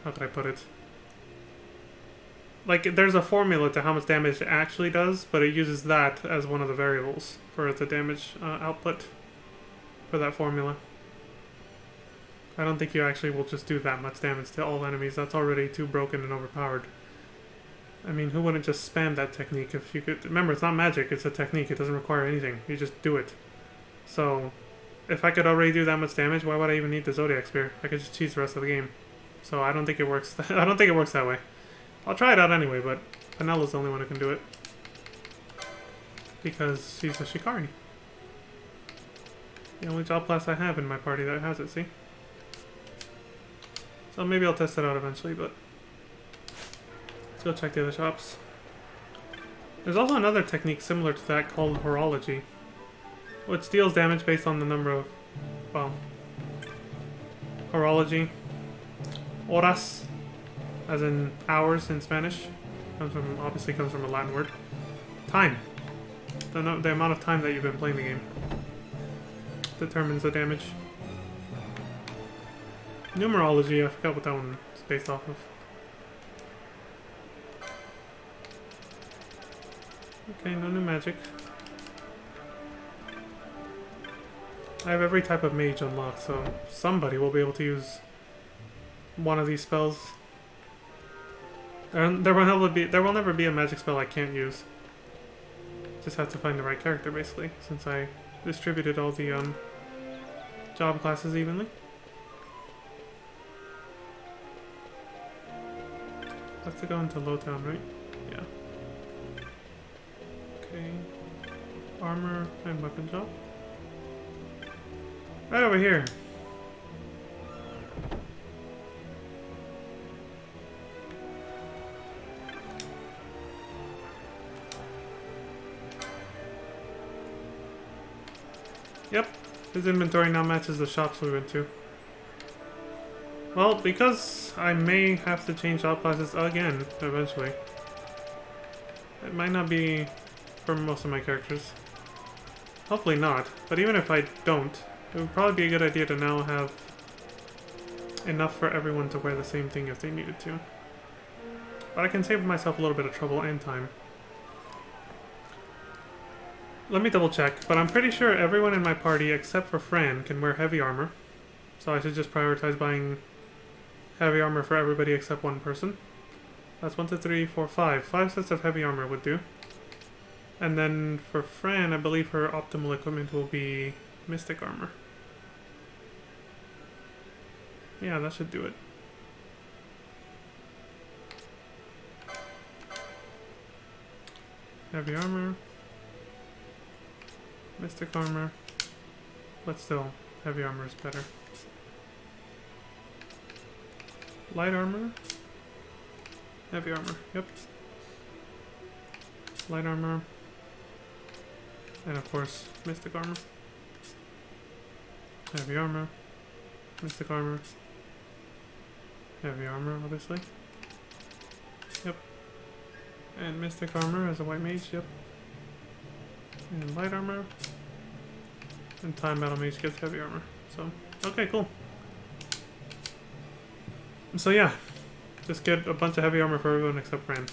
could I put it? Like, there's a formula to how much damage it actually does, but it uses that as one of the variables for the damage output for that formula. I don't think you actually will just do that much damage to all enemies. That's already too broken and overpowered. I mean, who wouldn't just spam that technique if you could... Remember, it's not magic, it's a technique. It doesn't require anything. You just do it. So, if I could already do that much damage, why would I even need the Zodiac Spear? I could just cheese the rest of the game. So I don't think it works. I don't think it works that way. I'll try it out anyway, but Penella's the only one who can do it. Because she's a Shikari. The only job class I have in my party that has it, see? So maybe I'll test it out eventually, but... Let's go check the other shops. There's also another technique similar to that called Horology, which deals damage based on the number of... well... Horology. Horas, as in hours in Spanish. Obviously comes from a Latin word. Time. The amount of time that you've been playing the game determines the damage. Numerology, I forgot what that one is based off of. Okay, no new magic. I have every type of mage unlocked, so somebody will be able to use one of these spells. There will never be a magic spell I can't use. Just have to find the right character, basically, since I distributed all the job classes evenly. Have to go into Lowtown, right? Yeah. Okay. Armor and weapon job. Right over here. Yep, his inventory now matches the shops we went to. Well, because I may have to change job classes again, eventually. It might not be for most of my characters. Hopefully not, but even if I don't, it would probably be a good idea to now have enough for everyone to wear the same thing if they needed to. But I can save myself a little bit of trouble and time. Let me double check, but I'm pretty sure everyone in my party except for Fran can wear heavy armor. So I should just prioritize buying heavy armor for everybody except one person. That's 1, 2, 3, 4, 5. 5 sets of heavy armor would do. And then for Fran, I believe her optimal equipment will be mystic armor. Yeah, that should do it. Heavy armor. Mystic armor. But still, heavy armor is better. Light armor. Heavy armor, yep. Light armor. And of course, mystic armor. Heavy armor. Mystic armor. Heavy armor, obviously. Yep. And mystic armor as a white mage, yep. And light armor. And time battle mage gets heavy armor. So, okay, cool. So yeah, just get a bunch of heavy armor for everyone except Fran.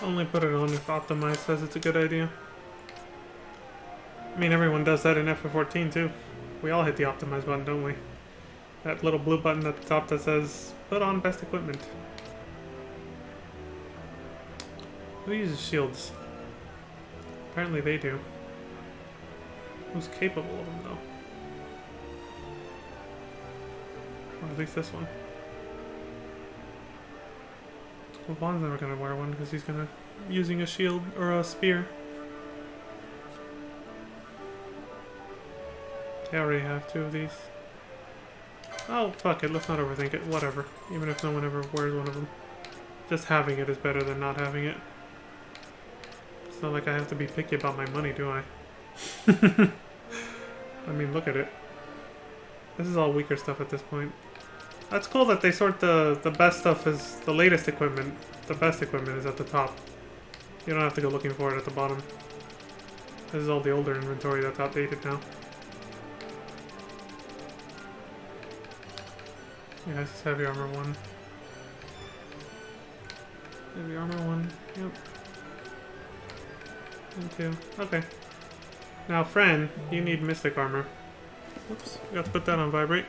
Only put it on if Optimize says it's a good idea. I mean, everyone does that in FF14 too. We all hit the Optimize button, don't we? That little blue button at the top that says, put on best equipment. Who uses shields? Apparently they do. Who's capable of them though? Or at least this one. Well, Vaughn's never gonna wear one because he's gonna using a shield or a spear. They already have 2 of these. Oh, fuck it, let's not overthink it. Whatever. Even if no one ever wears one of them. Just having it is better than not having it. It's not like I have to be picky about my money, do I? I mean, look at it. This is all weaker stuff at this point. That's cool that they sort the best stuff as the latest equipment. The best equipment is at the top. You don't have to go looking for it at the bottom. This is all the older inventory that's outdated now. Yeah, this is heavy armor 1. Heavy armor 1, yep. And 2. Okay. Now, Fran, you need mystic armor. Oops, forgot to put that on vibrate.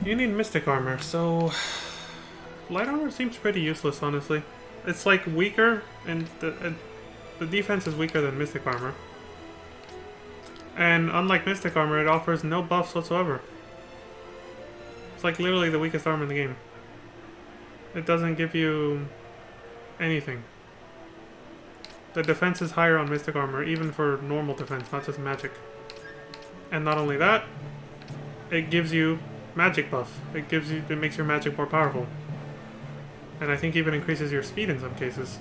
You need mystic armor, so light armor seems pretty useless, honestly. It's like weaker, and the defense is weaker than mystic armor. And unlike mystic armor, it offers no buffs whatsoever. It's like literally the weakest armor in the game. It doesn't give you anything. The defense is higher on mystic armor, even for normal defense, not just magic. And not only that, it gives you magic buff. It makes your magic more powerful. And I think even increases your speed in some cases.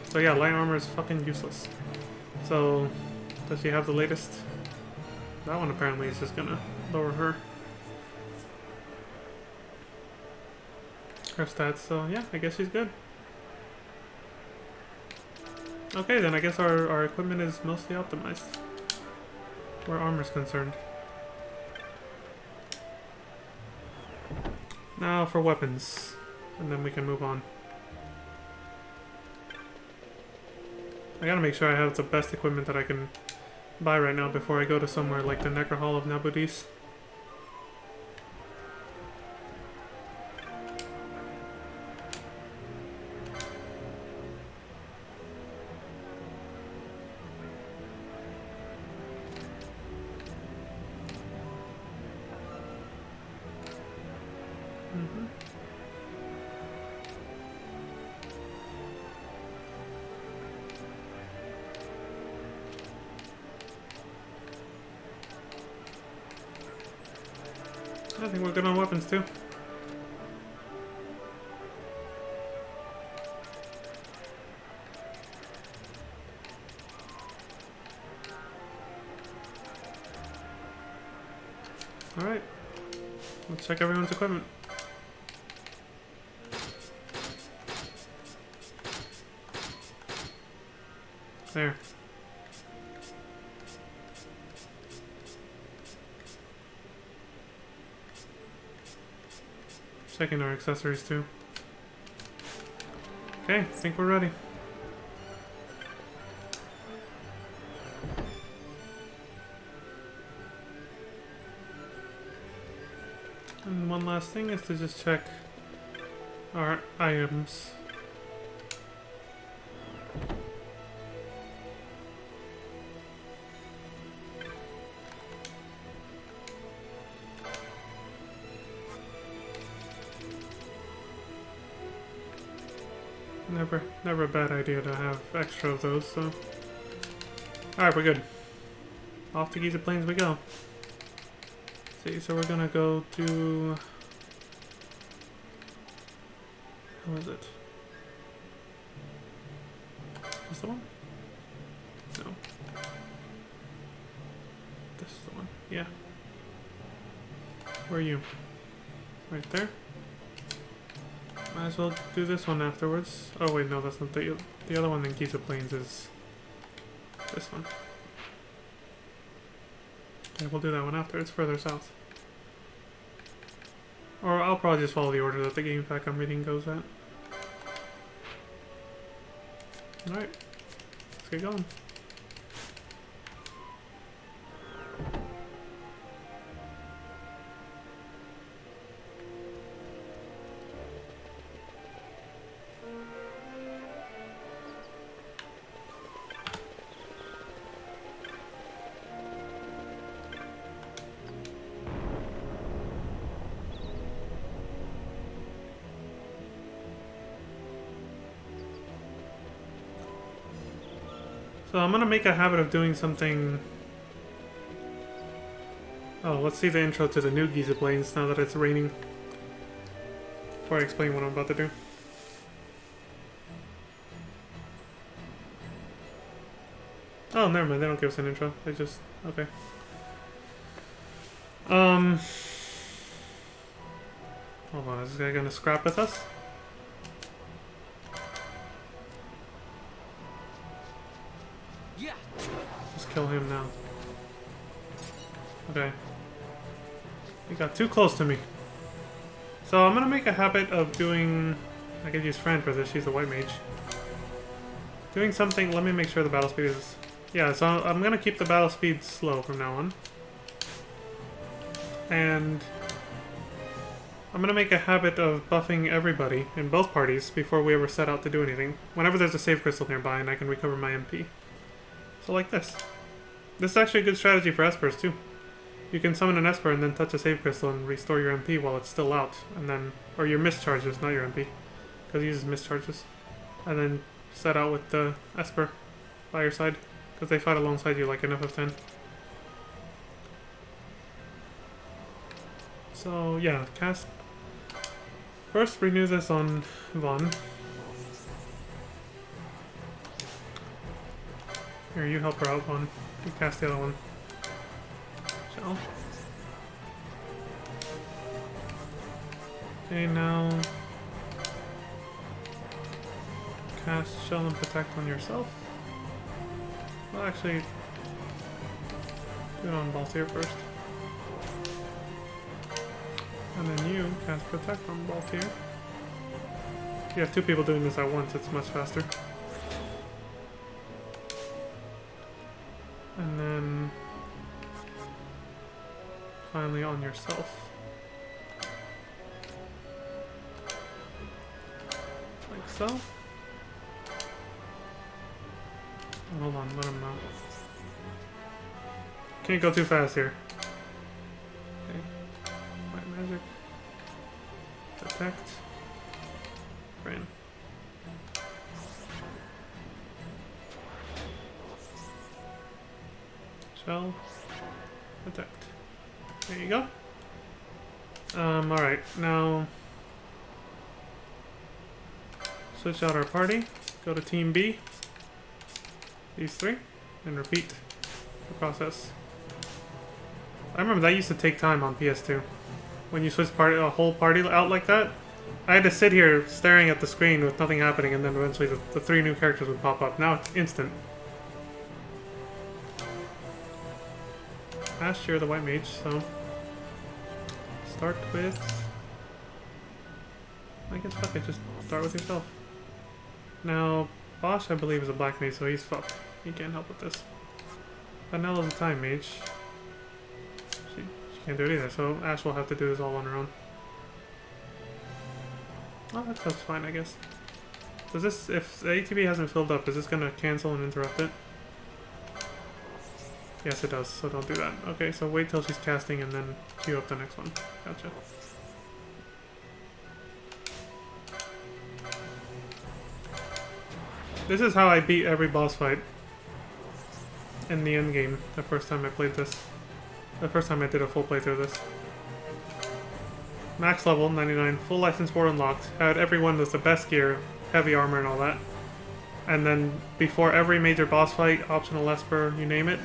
So yeah, light armor is fucking useless. So, does she have the latest? That one apparently is just gonna lower her stats, so yeah, I guess she's good. Okay, then I guess our equipment is mostly optimized where armor's concerned. Now for weapons, and then we can move on. I gotta make sure I have the best equipment that I can buy right now before I go to somewhere like the Necro Hall of Nabudis. I think we're good on weapons too. Alright. Let's check everyone's equipment. There. Checking our accessories too. Okay, I think we're ready. And one last thing is to just check our items. Never a bad idea to have extra of those, so. Alright, we're good. Off to Giza Plains we go. See, so we're gonna go to... How is it? This the one? No. This is the one. Yeah. Where are you? Right there? Might as well do this one afterwards. Oh wait, no, that's not the other one in Giza Plains is this one. Okay, we'll do that one after. It's further south. Or I'll probably just follow the order that the game pack I'm reading goes at. Alright, let's get going. So I'm gonna make a habit of doing something... Oh, let's see the intro to the new Giza Plains now that it's raining. Before I explain what I'm about to do. Oh, never mind, they don't give us an intro. They just... okay. Hold on, is this guy gonna scrap with us? Just kill him now. Okay. You got too close to me. So I'm gonna make a habit of doing... I could use Fran for this, she's a white mage. Doing something... Let me make sure the battle speed is... Yeah, so I'm gonna keep the battle speed slow from now on. And... I'm gonna make a habit of buffing everybody in both parties before we ever set out to do anything. Whenever there's a save crystal nearby and I can recover my MP. So like this. This is actually a good strategy for Espers too. You can summon an Esper and then touch a save crystal and restore your MP while it's still out. And then... Or your mischarges, not your MP. Because it uses mischarges. And then set out with the Esper by your side. Because they fight alongside you like an FF10. So yeah, cast... First, renew this on Vaughn. Here, you help her out, Vaughn. You cast the other one. Shell. Okay, now... Cast Shell and Protect on yourself. Well, actually... Do it on Balthier first. And then you cast Protect on Balthier. If you have two people doing this at once, it's much faster. And then... Finally on yourself. Like so. Oh, hold on, let him know. Can't go too fast here. Okay. White magic. Protect. Fran. Shell. Protect. There you go. Alright, now switch out our party, go to Team B, these three, and repeat the process. I remember that used to take time on PS2. When you switch a whole party out like that, I had to sit here staring at the screen with nothing happening, and then eventually the three new characters would pop up. Now it's instant. Ash, you're the white mage, so start with... I guess fuck it, just start with yourself. Now, Bosch, I believe, is a black mage, so he's fucked. He can't help with this. Vanello's a time mage. She can't do it either, so Ash will have to do this all on her own. Oh, that's fine, I guess. Does this, if the ATB hasn't filled up, is this gonna cancel and interrupt it? Yes, it does, so don't do that. Okay, so wait till she's casting and then queue up the next one. Gotcha. This is how I beat every boss fight in the end game the first time I played this. The first time I did a full playthrough of this. Max level, 99, full license board unlocked, had everyone with the best gear, heavy armor and all that. And then before every major boss fight, optional Esper, you name it,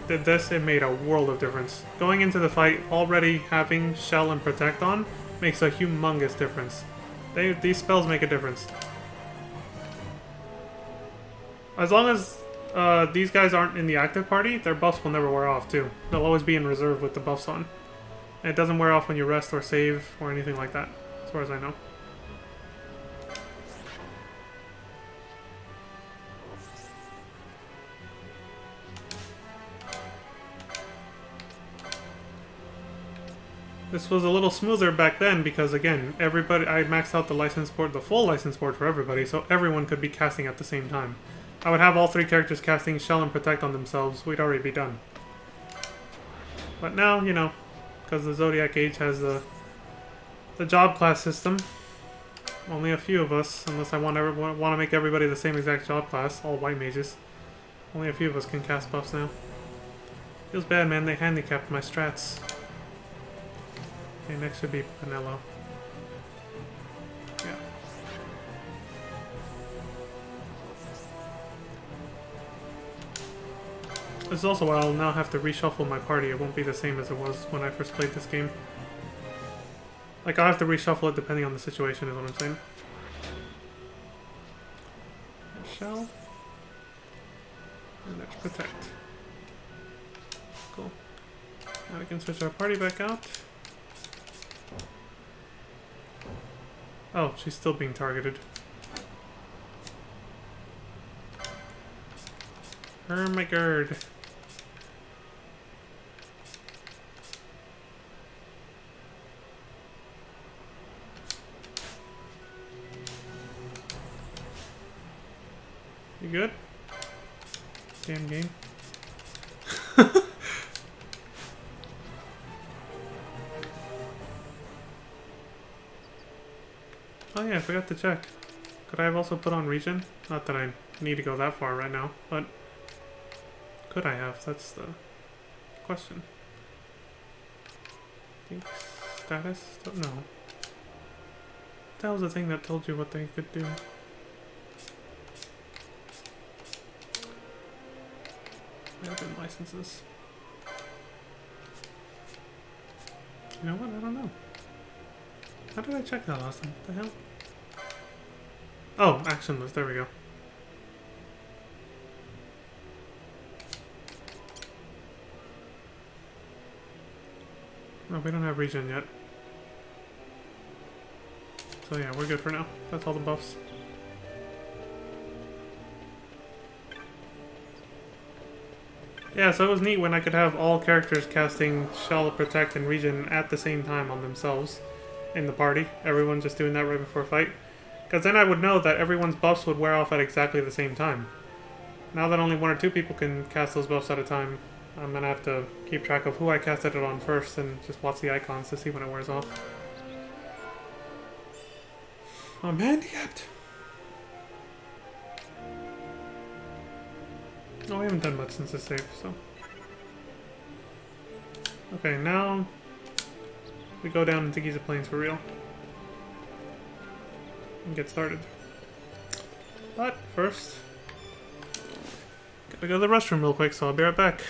did this, it made a world of difference. Going into the fight, already having Shell and Protect on, makes a humongous difference. These spells make a difference. As long as these guys aren't in the active party, their buffs will never wear off too. They'll always be in reserve with the buffs on. And it doesn't wear off when you rest or save or anything like that, as far as I know. This was a little smoother back then because, again, everybody, I maxed out the license board, the full license board for everybody, so everyone could be casting at the same time. I would have all three characters casting Shell and Protect on themselves, we'd already be done. But now, you know, because the Zodiac Age has the job class system, only a few of us, unless I want to make everybody the same exact job class, all white mages, only a few of us can cast buffs now. Feels bad, man, they handicapped my strats. Okay, next should be Vanello. Yeah. This is also why I'll now have to reshuffle my party. It won't be the same as it was when I first played this game. Like, I'll have to reshuffle it depending on the situation, is what I'm saying. Shell. And there's Protect. Cool. Now we can switch our party back out. Oh, she's still being targeted. Hermigerd. You good? Damn game. Oh yeah, I forgot to check. Could I have also put on regen? Not that I need to go that far right now, but could I have? That's the question. Think status? Don't know. That was the thing that told you what they could do. Might have been licenses. You know what? I don't know. How did I check that last time? What the hell? Oh, action list. There we go. No, we don't have regen yet. So yeah, we're good for now. That's all the buffs. Yeah, so it was neat when I could have all characters casting Shell, Protect, and Regen at the same time on themselves in the party. Everyone just doing that right before fight. Because then I would know that everyone's buffs would wear off at exactly the same time. Now that only one or two people can cast those buffs at a time, I'm going to have to keep track of who I casted it on first and just watch the icons to see when it wears off. I'm handicapped. Oh, I haven't done much since this save, so... Okay, now... we go down into Giza Plains for real. And get started. But, first... gotta go to the restroom real quick, so I'll be right back.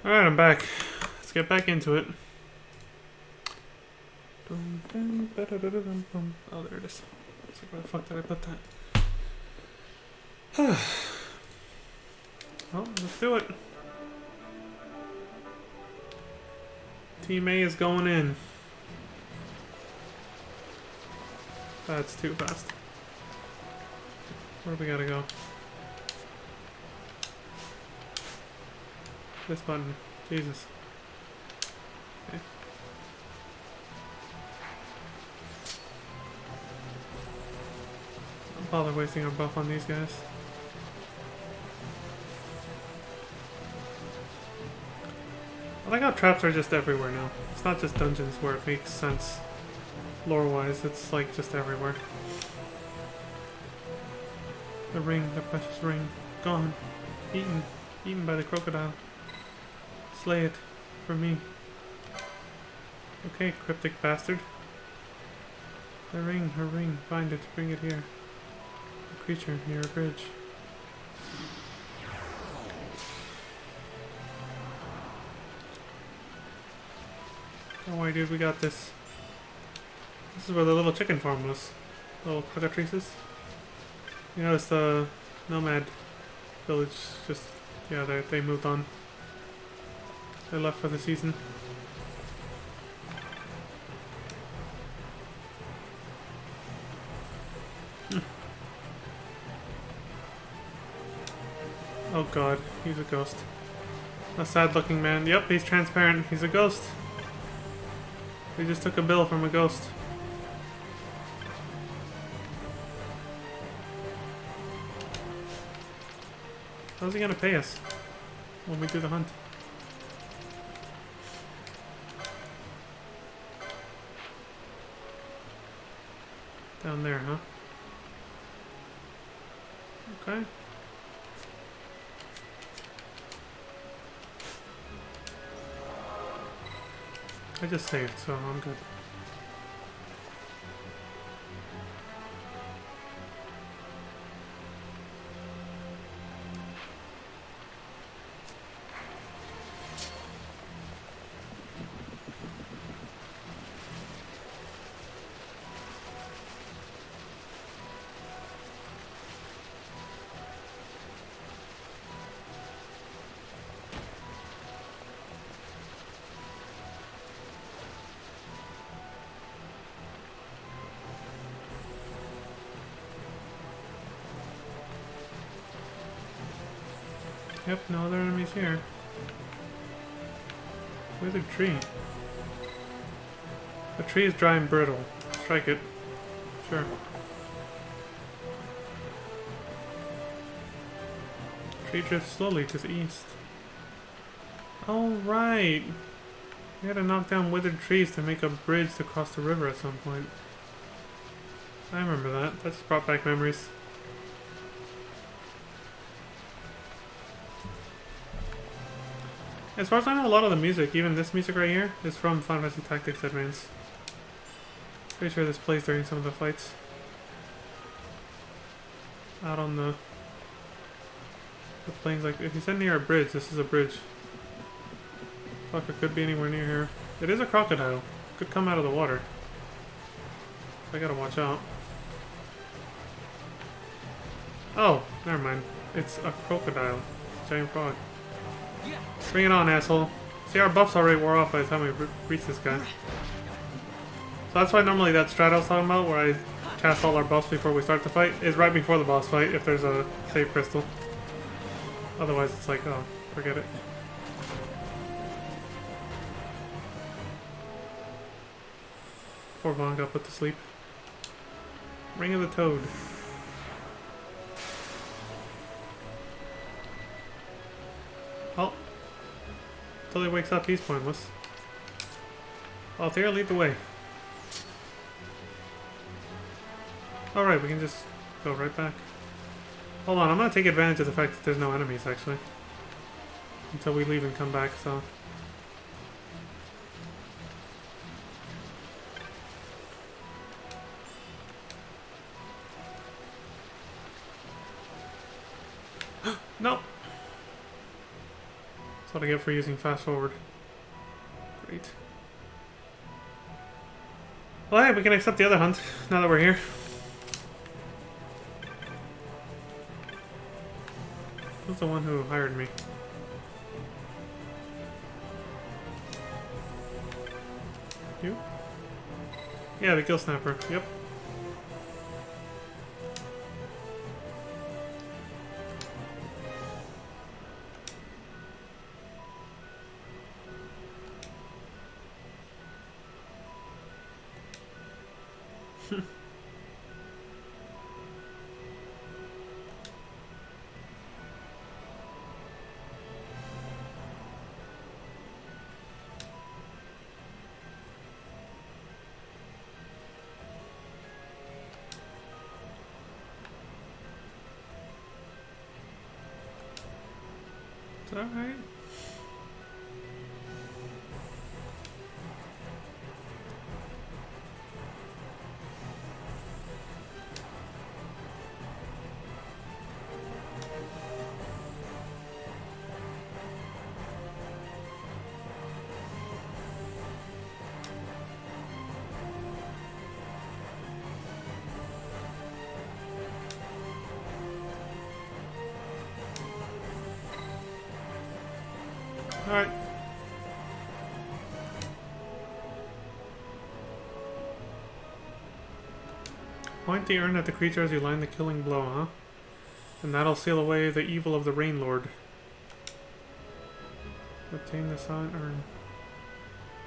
Alright, I'm back. Let's get back into it. Oh, there it is. It's like, where the fuck did I put that? Well, let's do it. Team A is going in. That's too fast. Where do we gotta go? This button. Jesus. Okay. Don't bother wasting our buff on these guys. I like how traps are just everywhere now. It's not just dungeons where it makes sense lore-wise, it's like just everywhere. The ring, the precious ring, gone. Eaten. Eaten by the crocodile. Slay it. For me. Okay, cryptic bastard. The ring, her ring. Find it. Bring it here. A creature near a bridge. Don't worry, dude. We got this. This is where the little chicken farm was. Little cockatrices. You notice the nomad village just... Yeah, they moved on. They left for the season. Oh god, he's a ghost. A sad looking man. Yep, he's transparent. He's a ghost. We just took a bill from a ghost. How's he gonna pay us when we do the hunt? Down there, huh? Okay. I just saved, so I'm good. Yep, no other enemies here. Withered tree. The tree is dry and brittle. Strike it. Sure. Tree drifts slowly to the east. Oh, right. We had to knock down withered trees to make a bridge to cross the river at some point. I remember that. That just brought back memories. As far as I know, a lot of the music, even this music right here, is from Final Fantasy Tactics Advance. Pretty sure this plays during some of the fights. Out on the plains, like, if you said near a bridge, this is a bridge. Fuck, it could be anywhere near here. It is a crocodile. Could come out of the water. I gotta watch out. Oh, never mind. It's a crocodile. Giant frog. Bring it on, asshole. See, our buffs already wore off by the time we reached this guy. So that's why normally that strat I was talking about, where I cast all our buffs before we start the fight, is right before the boss fight, if there's a save crystal. Otherwise it's like, oh, forget it. Poor Vaughn got put to sleep. Ring of the Toad. Oh. Until he wakes up, he's pointless. Altair, lead the way. Alright, we can just go right back. Hold on, I'm gonna take advantage of the fact that there's no enemies, actually. Until we leave and come back, so... No! That's what I get for using fast forward. Great. Well, hey, we can accept the other hunt now that we're here. Who's the one who hired me? You? Yeah, the Gill Snapper. Yep. It's alright. Alright. Point the urn at the creature as you land the killing blow, huh? And that'll seal away the evil of the Rain Lord. Obtain the silent urn.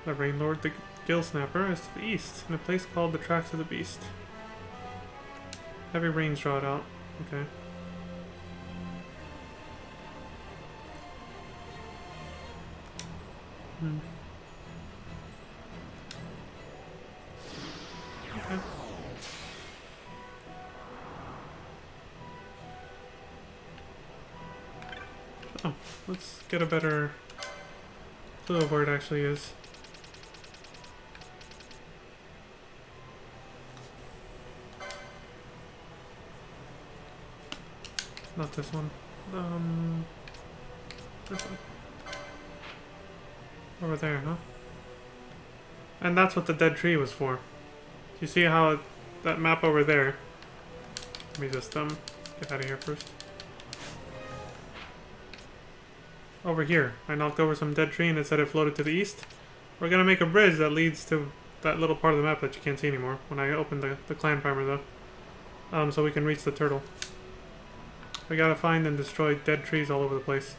The Rain Lord, the Gill Snapper, is to the east, in a place called the Tracks of the Beast. Heavy rains draw it out. Okay. Okay. Oh, let's get a better clue of where it actually is. Not this one. This one. Over there, huh? And that's what the dead tree was for. You see how that map over there... Let me just get out of here first. Over here, I knocked over some dead tree and it said it floated to the east. We're gonna make a bridge that leads to that little part of the map that you can't see anymore when I open the clan primer though. So we can reach the turtle. We gotta find and destroy dead trees all over the place.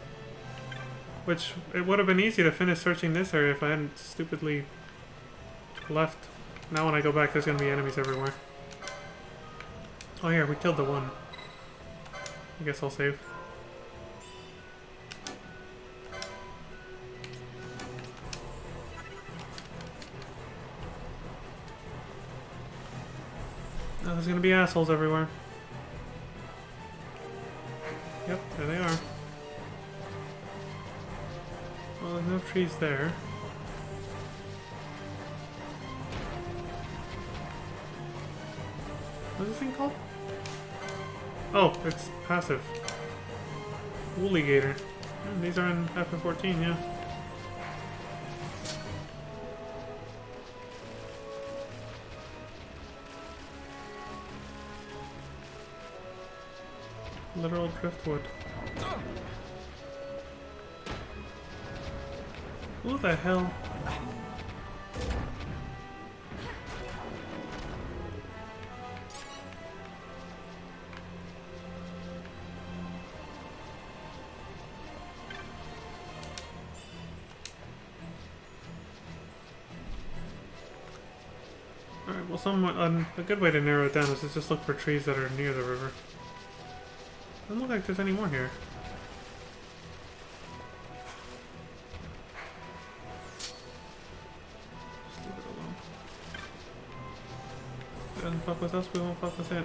Which, it would have been easy to finish searching this area if I hadn't stupidly left. Now when I go back, there's gonna be enemies everywhere. Oh here, we killed the one. I guess I'll save. Now there's gonna be assholes everywhere. Yep, there they are. Well, there's no trees there. What's this thing called? Oh, it's passive. Woolligator. These are in FF14, yeah. Literal driftwood. Who the hell? Alright, well a good way to narrow it down is to just look for trees that are near the river. Doesn't look like there's any more here. Just leave it alone. If it doesn't fuck with us, we won't fuck with it.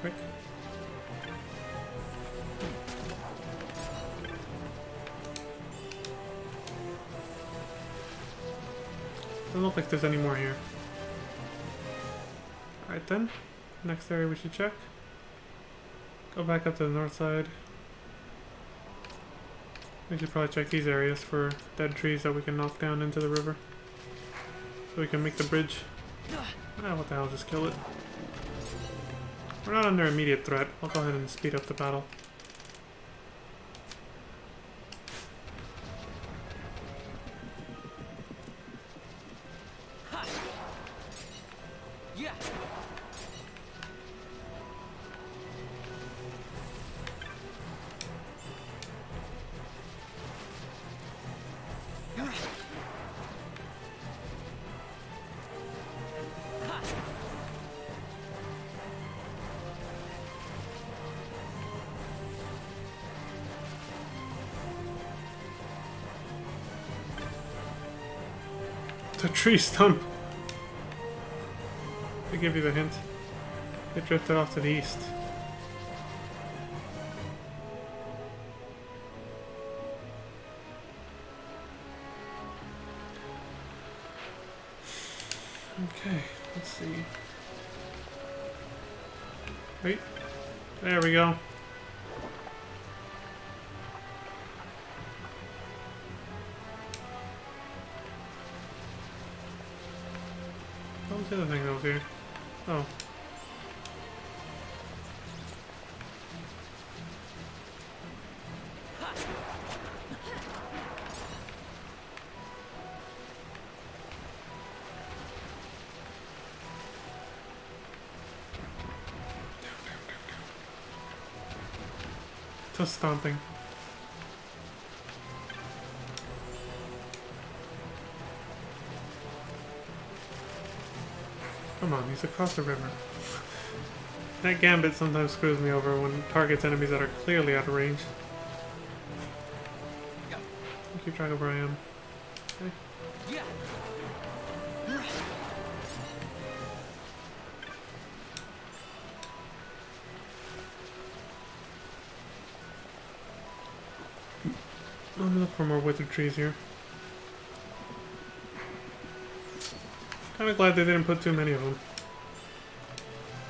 Quick. Doesn't look like there's any more here. Alright then, next area we should check. Go back up to the north side. We should probably check these areas for dead trees that we can knock down into the river. So we can make the bridge. Ah, what the hell, just kill it. We're not under immediate threat. I'll go ahead and speed up the battle. The tree stump. To give you the hint, it drifted off to the east. Okay, let's see. Wait, there we go. What was the other thing that was here? Oh. Just stomping. Come on, he's across the river. That gambit sometimes screws me over when it targets enemies that are clearly out of range. I'll keep track of where I am. Okay. Let me look for more withered trees here. Kinda glad they didn't put too many of them.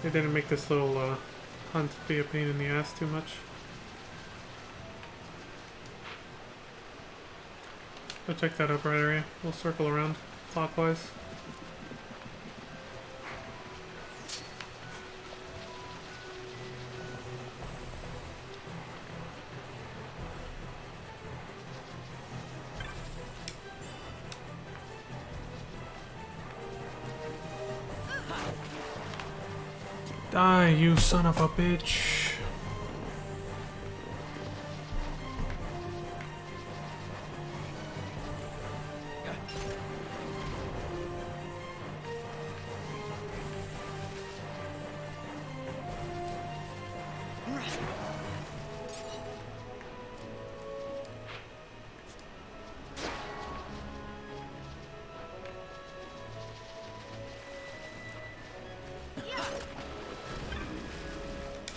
They didn't make this little hunt be a pain in the ass too much. Go check that upper area. We'll circle around clockwise. Die, you son of a bitch.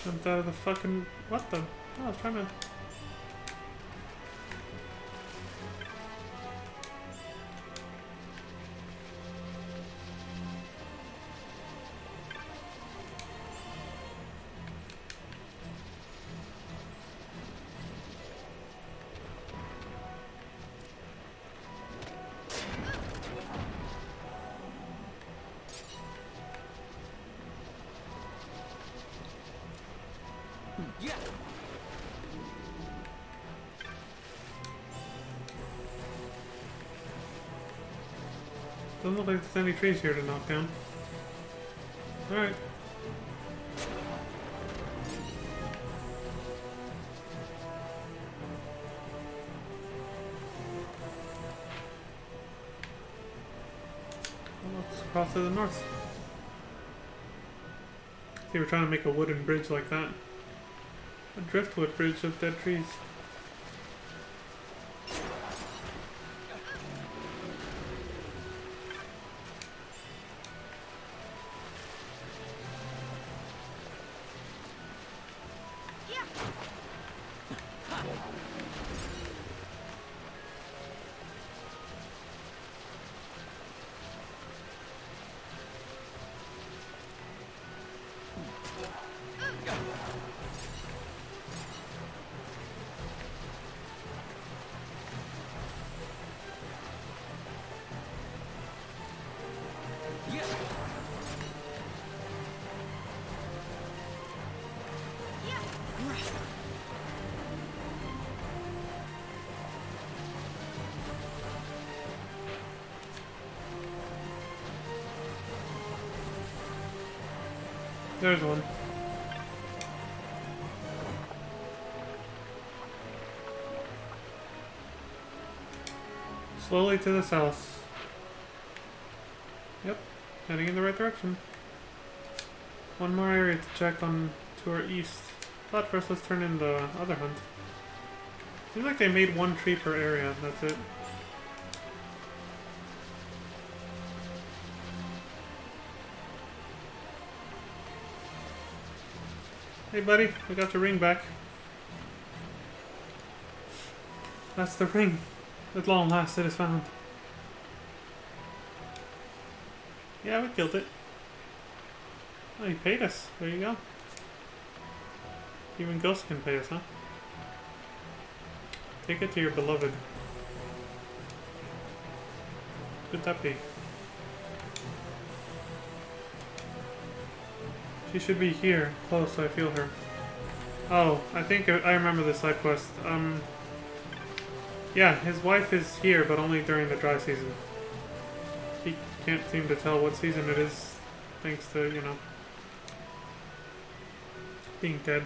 Jumped out of the fucking... What the... Oh, I was trying to... Doesn't look like there's any trees here to knock down. Alright. Well, let's cross to the north. See, we're trying to make a wooden bridge like that. A driftwood bridge of dead trees. There's one. Slowly to the south. Yep, heading in the right direction. One more area to check on to our east. But first let's turn in the other hunt. Seems like they made one tree per area, that's it. Hey buddy, we got your ring back. That's the ring. At long last it is found. Yeah, we killed it. Oh, he paid us. There you go. Even ghosts can pay us, huh? Take it to your beloved. Could that be? She should be here, close, so I feel her. Oh, I think I remember this side quest. Yeah, his wife is here, but only during the dry season. He can't seem to tell what season it is, thanks to, you know, being dead.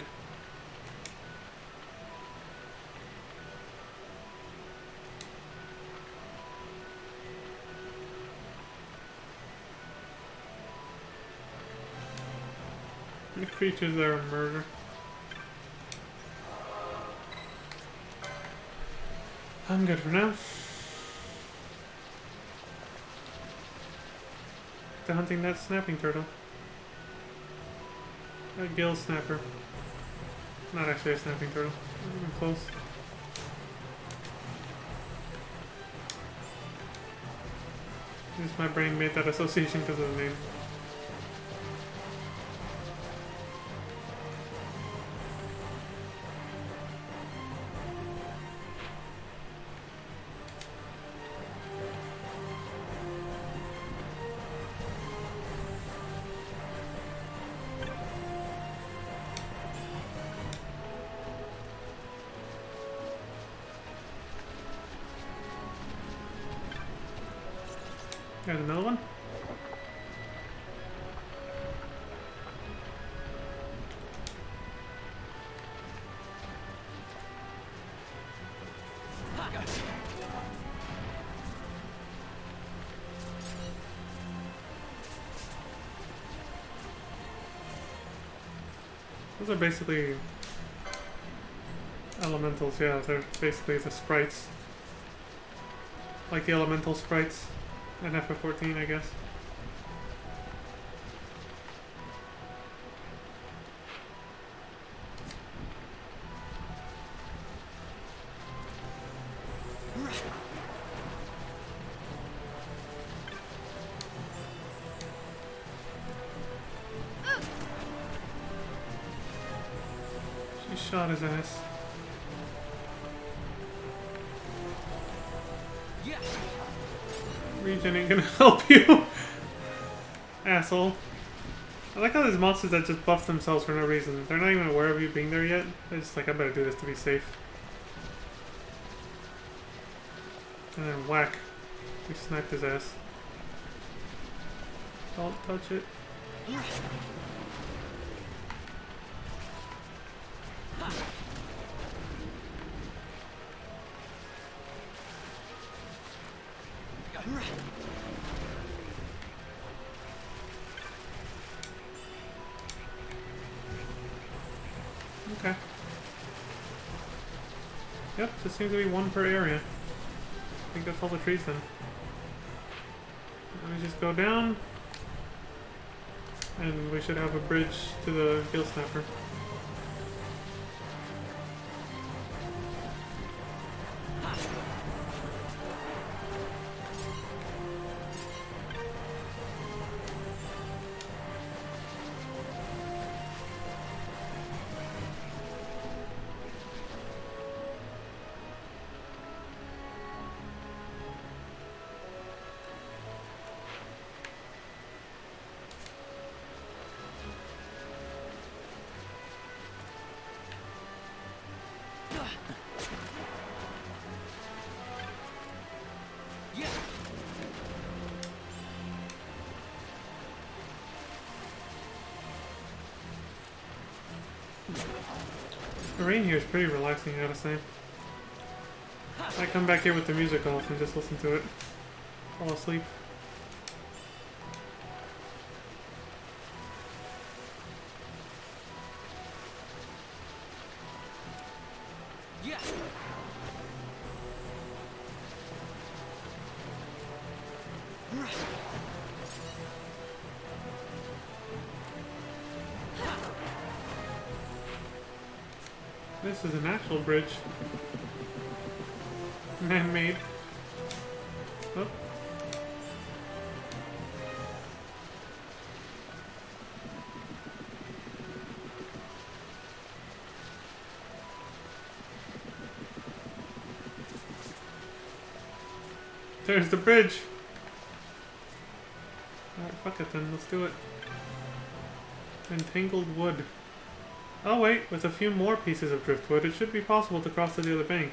The creatures that are murder. I'm good for now. To hunting that snapping turtle. A gill snapper. Not actually a snapping turtle. Not even close. Just my brain made that association because of the name. There's another one. Those are basically elementals, yeah, they're basically the sprites. Like the elemental sprites in FF14, I guess. She shot his ass. Regen ain't gonna help you. Asshole. I like how there's monsters that just buff themselves for no reason. They're not even aware of you being there yet. They're just like, I better do this to be safe. And then whack. We sniped his ass. Don't touch it. Okay. Yep, just seems to be one per area. I think that's all the trees then. Let me just go down. And we should have a bridge to the gill snapper. The rain here is pretty relaxing, I gotta say. I come back here with the music off and just listen to it. Fall asleep. Yeah. This is an actual bridge. Man-made. Oh. There's the bridge. Alright, fuck it then, let's do it. Entangled wood. Oh wait, with a few more pieces of driftwood, it should be possible to cross to the other bank.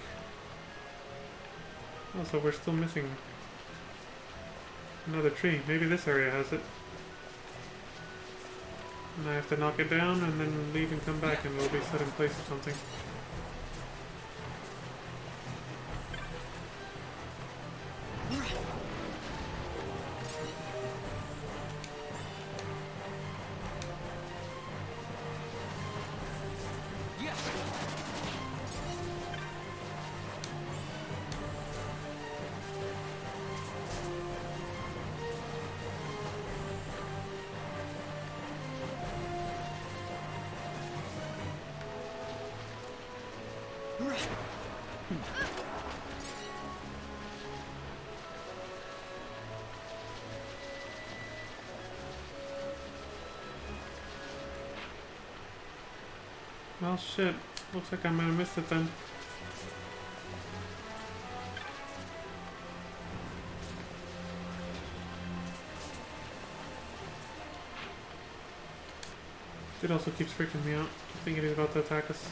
Oh, so we're still missing another tree. Maybe this area has it. And I have to knock it down and then leave and come back and we'll be set in place or something. Well, shit. Looks like I might have missed it then. It also keeps freaking me out, thinking he's about to attack us.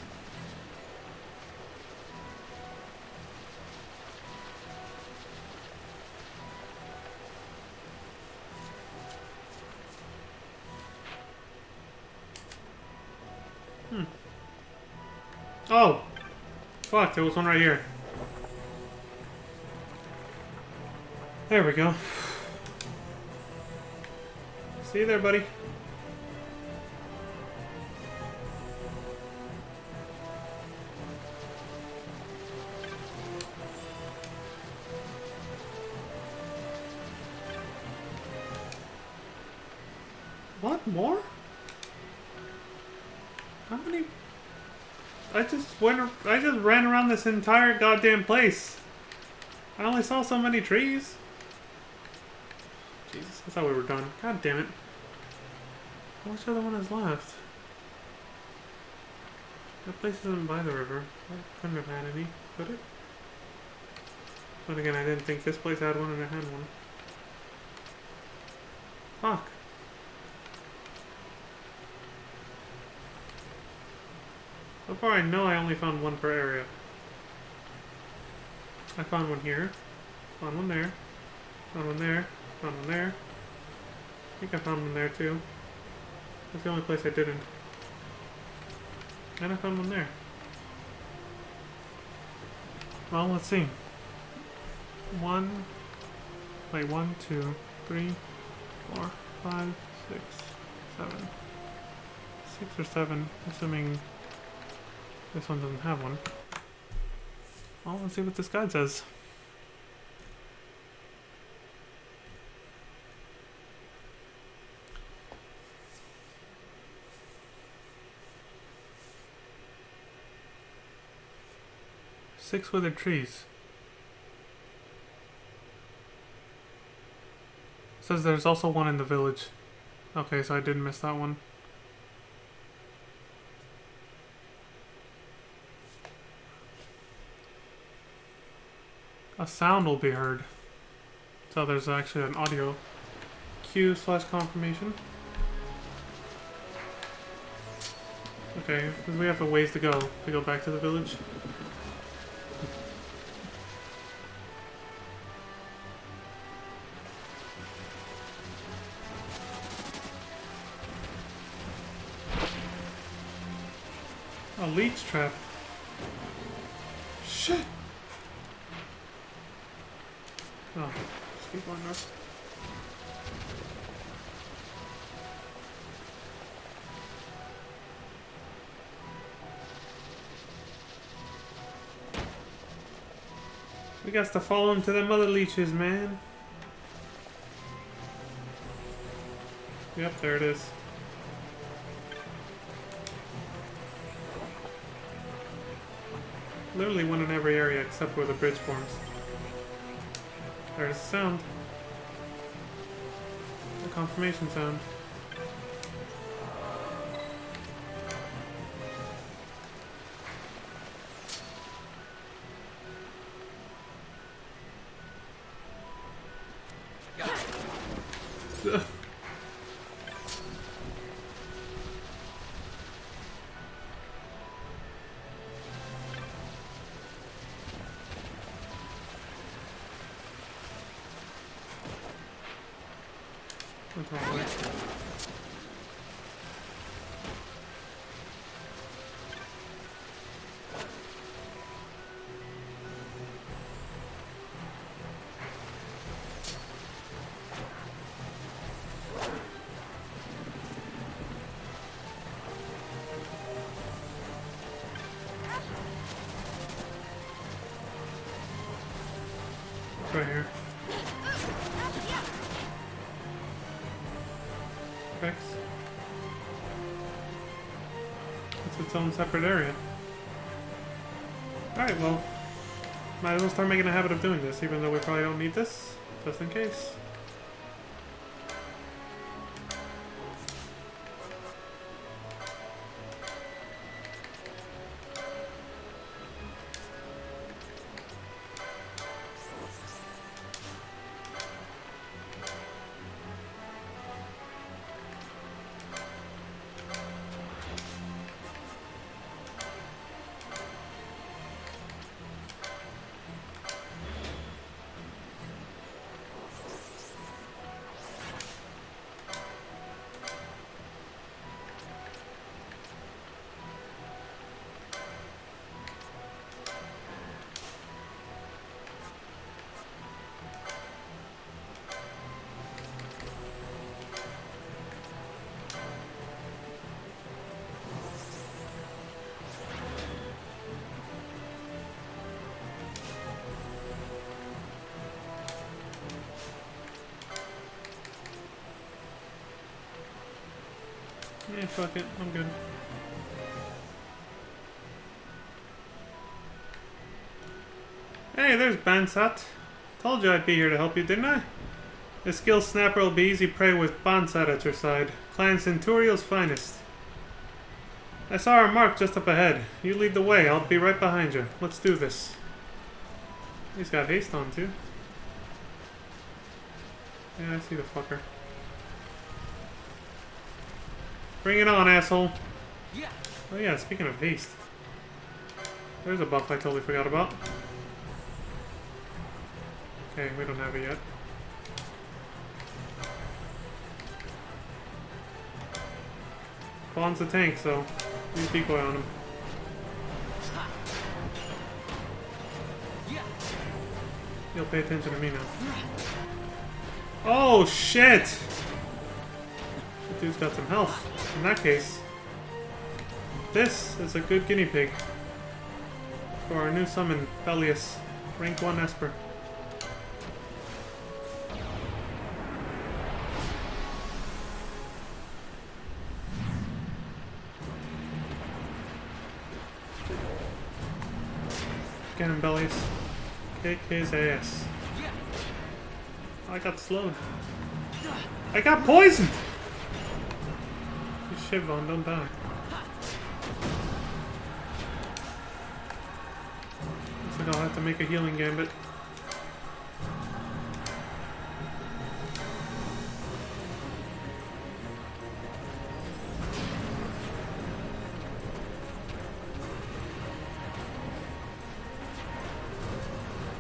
Oh! Fuck, there was one right here. There we go. See you there, buddy. What? More? How many? I just ran around this entire goddamn place. I only saw so many trees. Jesus, I thought we were done. God damn it. How much other one is left? That place isn't by the river. I couldn't have had any, could it? But again, I didn't think this place had one and it had one. Fuck. So far I know I only found one per area. I found one here, found one there, found one there, found one there. I think I found one there too. That's the only place I didn't. And I found one there. Well, let's see. 1, 2, 3, 4, 5, 6, 7. 6 or 7, assuming this one doesn't have one. Well, let's see what this guide says. Six withered trees. Says there's also one in the village. Okay, so I did miss that one. A sound will be heard. So there's actually an audio cue / confirmation. Okay, because we have a ways to go back to the village. A leech trap. Shit! Oh, let's keep going north. We got to follow him to them other leeches, man. Yep, there it is. Literally one in every area except where the bridge forms. There's the sound. The confirmation sound. Right here. Rex. It's its own separate area. Alright, well, might as well start making a habit of doing this, even though we probably don't need this, just in case. Yeah, fuck it. I'm good. Hey, there's Bansat. Told you I'd be here to help you, didn't I? The skilled snapper will be easy prey with Bansat at your side. Clan Centurial's finest. I saw our mark just up ahead. You lead the way. I'll be right behind you. Let's do this. He's got haste on, too. Yeah, I see the fucker. Bring it on, asshole. Yeah. Oh yeah, speaking of haste. There's a buff I totally forgot about. Okay, we don't have it yet. Fawn's the tank, so use decoy on him. Yeah. He'll pay attention to me now. Oh shit! The dude's got some health. In that case, this is a good guinea pig for our new summon, Bellius, rank 1 Esper. Get him, Bellius. Kick his ass. Yeah. I got slowed. I got poisoned! You shit, Vaughn, don't die. Looks like I'll have to make a healing gambit.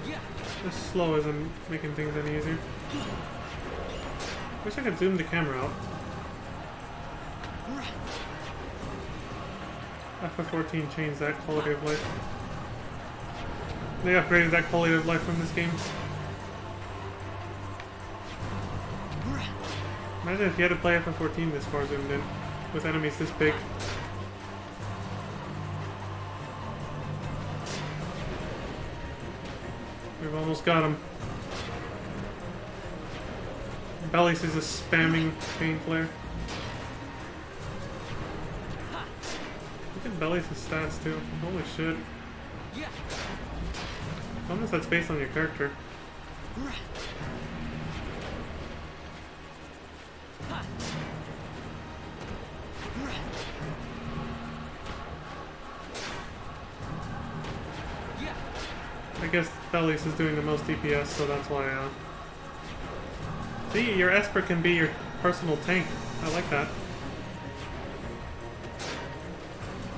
Yeah. This slow isn't making things any easier. Wish I could zoom the camera out. FF14 changed that quality of life. They upgraded that quality of life from this game. Imagine if you had to play FF14 this far zoomed in, with enemies this big. We've almost got him. Bellies is just spamming Pain Flare. Look at Bellies' stats too. Holy shit. Yeah. Almost that's based on your character. Yeah. I guess Bellies is doing the most DPS, so that's why, See, your Esper can be your personal tank. I like that.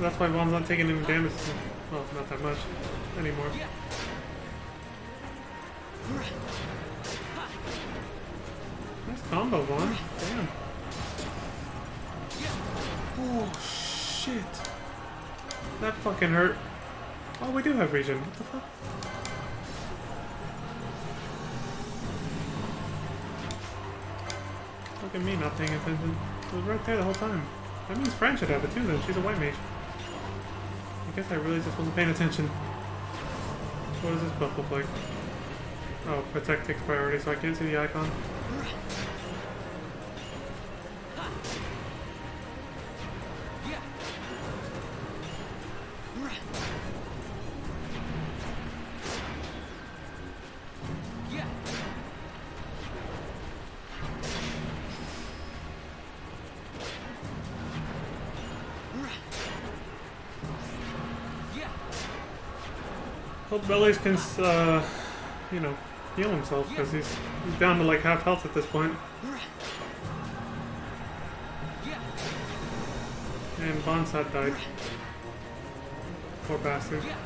That's why Vaughn's not taking any damage. Well, not that much anymore. Yeah. Nice combo, Vaughn. Damn. Yeah. Oh, shit. That fucking hurt. Oh, we do have regen. What the fuck? Look at me not paying attention. It was right there the whole time. That means Fran should have it too then. She's a white mage. I guess I really just wasn't paying attention. What does this buff look like? Oh, protect takes priority, so I can't see the icon. Yeah. Yeah. Yeah. Hope Bellies can, you know, heal himself, because he's down to like half health at this point. Yeah. And Bonsad died. Poor bastard. Yeah.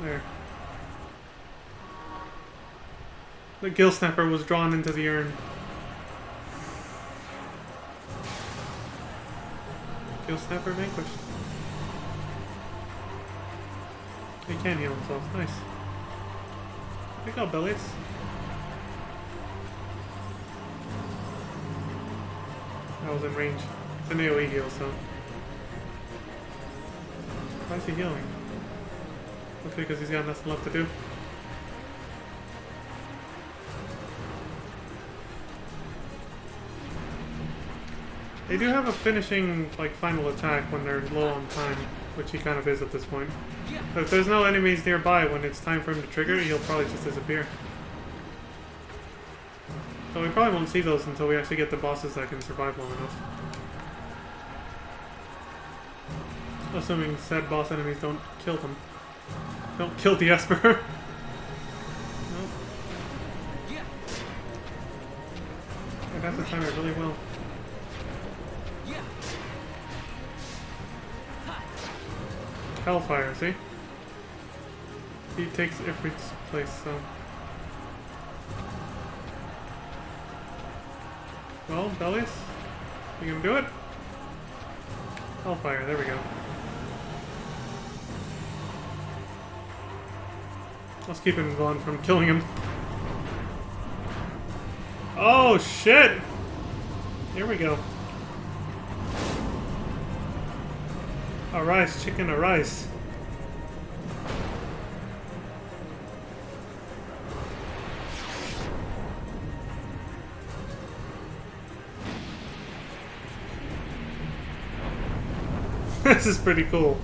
There. The Gill Snapper was drawn into the urn. Gill Snapper vanquished. He can heal himself. Nice. Pick up, Bellies. That was in range. It's an AoE heal, so. Why is he healing? Hopefully because he's got nothing left to do. They do have a finishing, like, final attack when they're low on time, which he kind of is at this point. Yeah. But if there's no enemies nearby when it's time for him to trigger, he'll probably just disappear. So we probably won't see those until we actually get the bosses that can survive long enough. Assuming said boss enemies don't kill them. Don't kill the Esper. Nope. Yeah. I'd have to time it really well. Yeah. Hellfire, see? He takes Ifrit's place, so... Well, Bellies? You gonna do it? Hellfire, there we go. Let's keep him Vaughn from killing him. Oh, shit! Here we go. Arise, chicken, arise. This is pretty cool.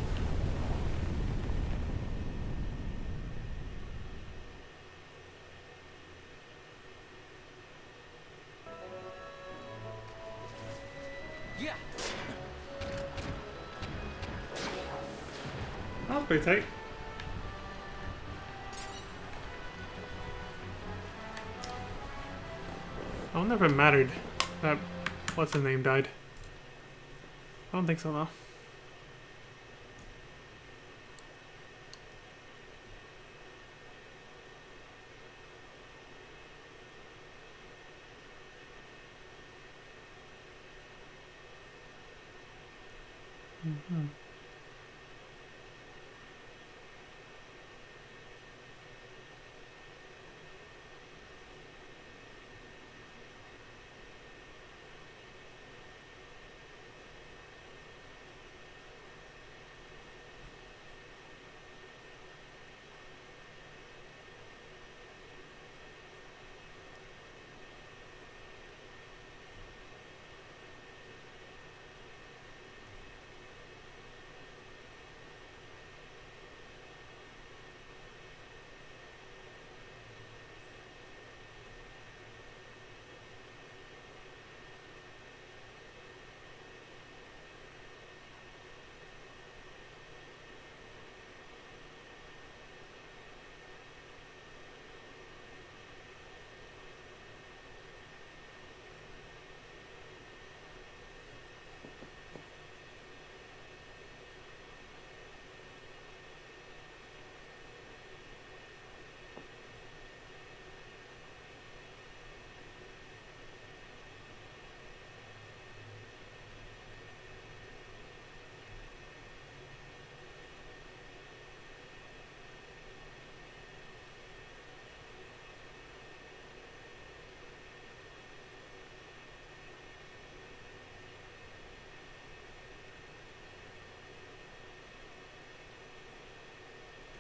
Yeah. That was pretty tight. I wonder if it mattered that what's his name died. I don't think so though.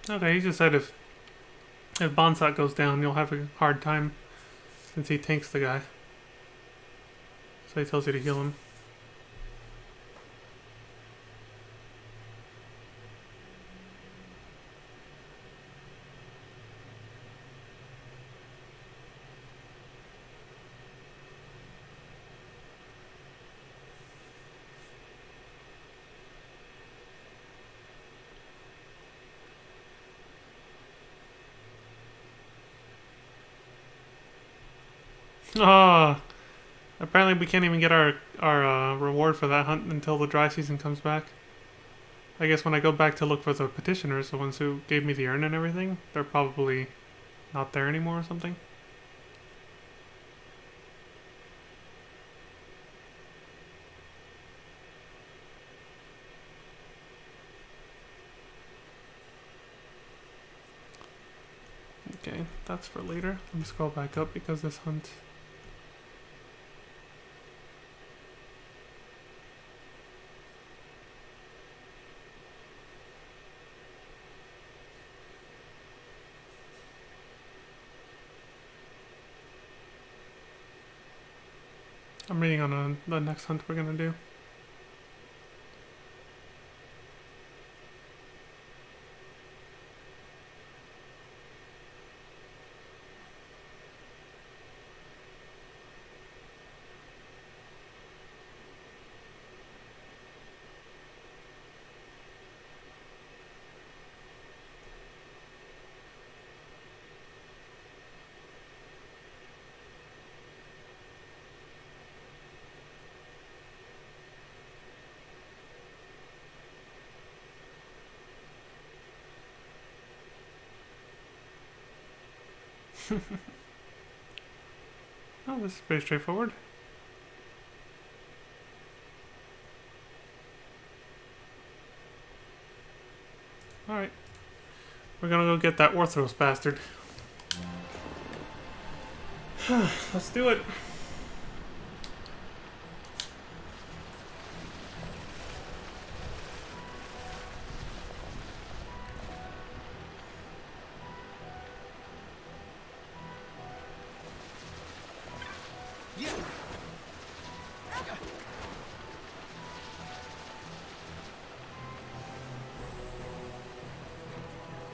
Okay, he just said if Bonsat goes down, you'll have a hard time since he tanks the guy. So he tells you to heal him. Ah, apparently we can't even get our reward for that hunt until the dry season comes back. I guess when I go back to look for the petitioners, the ones who gave me the urn and everything, they're probably not there anymore or something. Okay, that's for later. Let me scroll back up because this hunt. I'm reading on the next hunt we're gonna do. Oh, this is pretty straightforward. Alright. We're gonna go get that Orthros bastard. Let's do it. Yeah.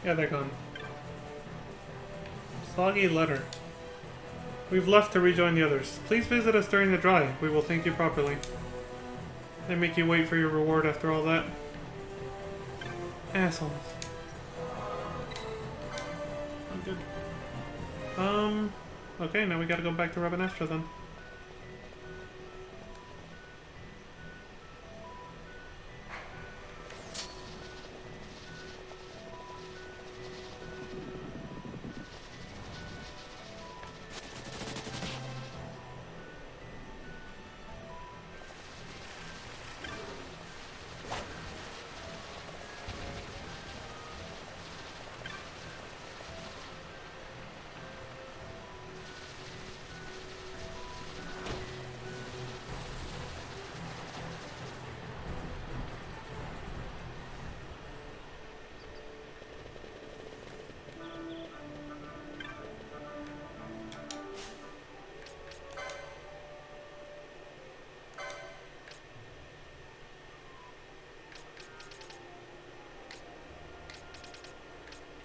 Yeah, they're gone. Soggy letter. We've left to rejoin the others. Please visit us during the dry. We will thank you properly. They make you wait for your reward after all that. Assholes. I'm good. Okay, now we gotta go back to Rabanastra then.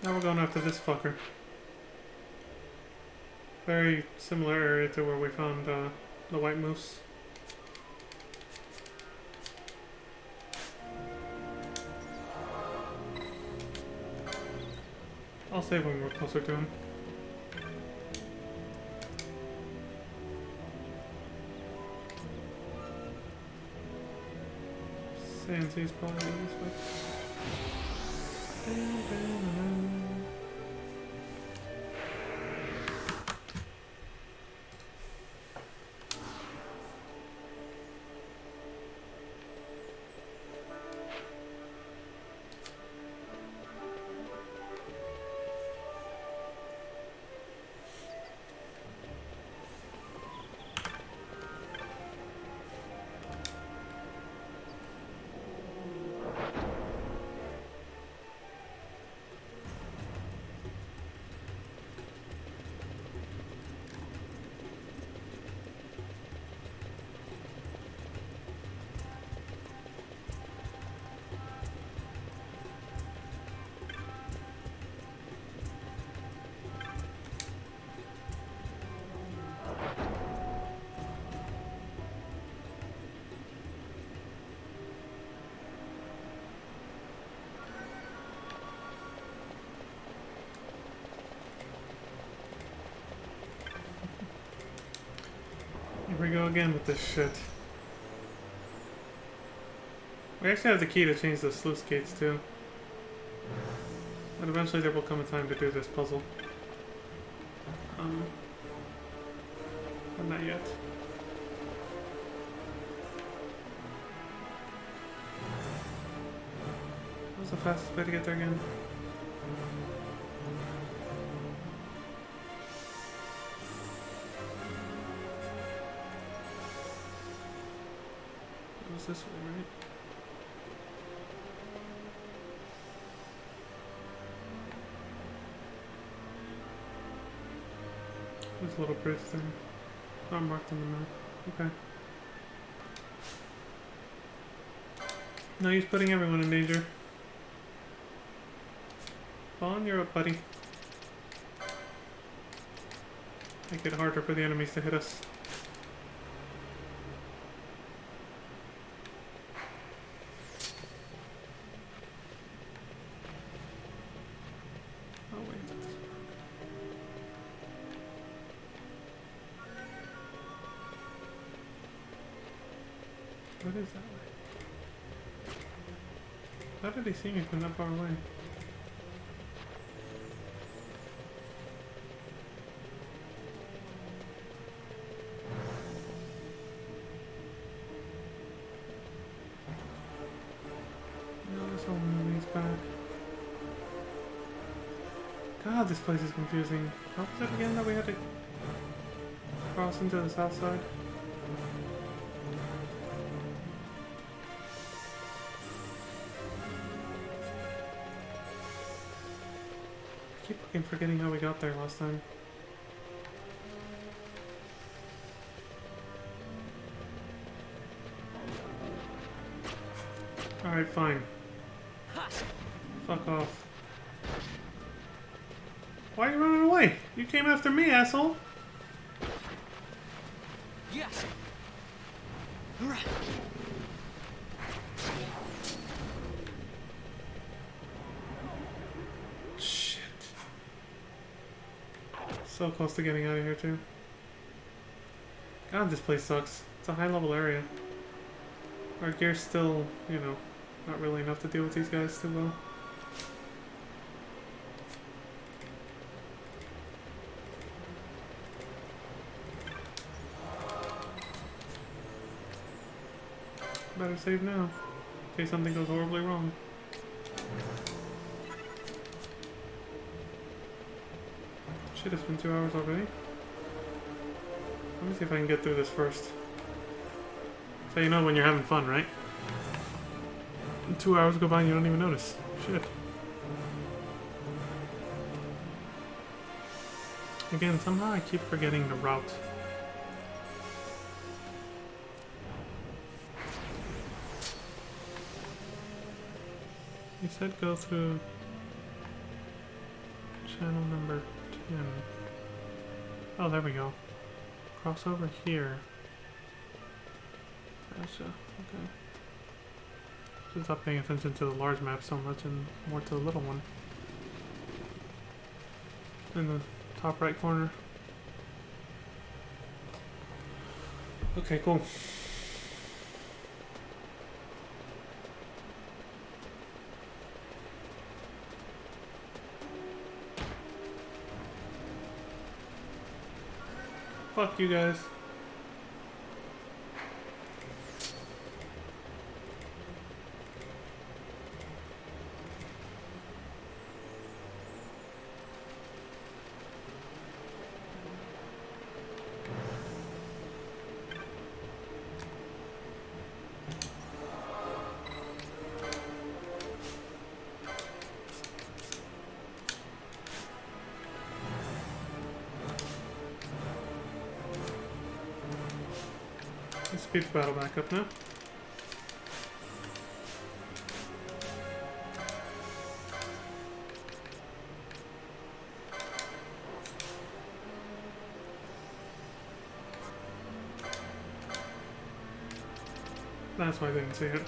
Now we're going after this fucker. Very similar area to where we found the white moose. I'll save when we're closer to him. Sansy's probably this way. Here we go again with this shit. We actually have the key to change the sluice gates too. But eventually there will come a time to do this puzzle. But not yet. What was the fastest way to get there again? It was this way, right? There's a little bridge there. Not marked on the map. Okay. No use putting everyone in danger. Vaughn, you're up, buddy. Make it harder for the enemies to hit us. Oh wait, that doesn't work. What is that way? How did they see me from that far away? No, this whole movie's back. God, this place is confusing. How was it again that we had to cross into the south side? I keep fucking forgetting how we got there last time. Alright, fine. Fuck off. Why are you running away? You came after me, asshole! Yes. All right. Shit. So close to getting out of here, too. God, this place sucks. It's a high-level area. Our gear's still, you know, not really enough to deal with these guys too well. Better save now, in case something goes horribly wrong. Shit, it's been 2 hours already. Let me see if I can get through this first. So you know when you're having fun, right? 2 hours go by and you don't even notice. Shit. Again, somehow I keep forgetting the route. You said go through channel number 10. Oh, there we go. Crossover here. Gotcha. Okay. Just not paying attention to the large map so much and more to the little one. In the top right corner. Okay, cool. Fuck you guys. Let's speed the battle back up now. That's why I didn't see it.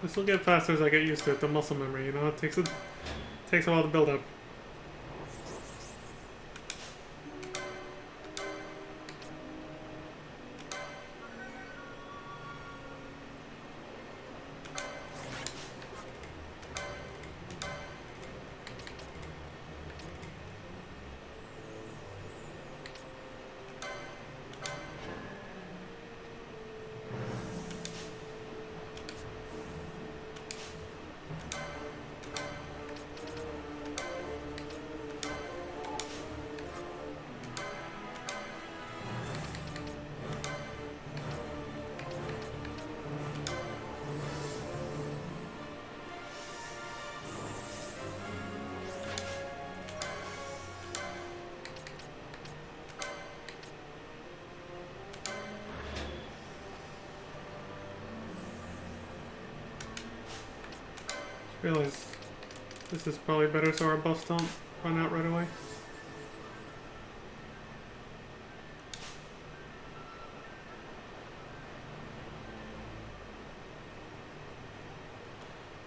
This will get faster as I get used to it, the muscle memory, you know? It takes a while to build up. Realize this is probably better so our buffs don't run out right away.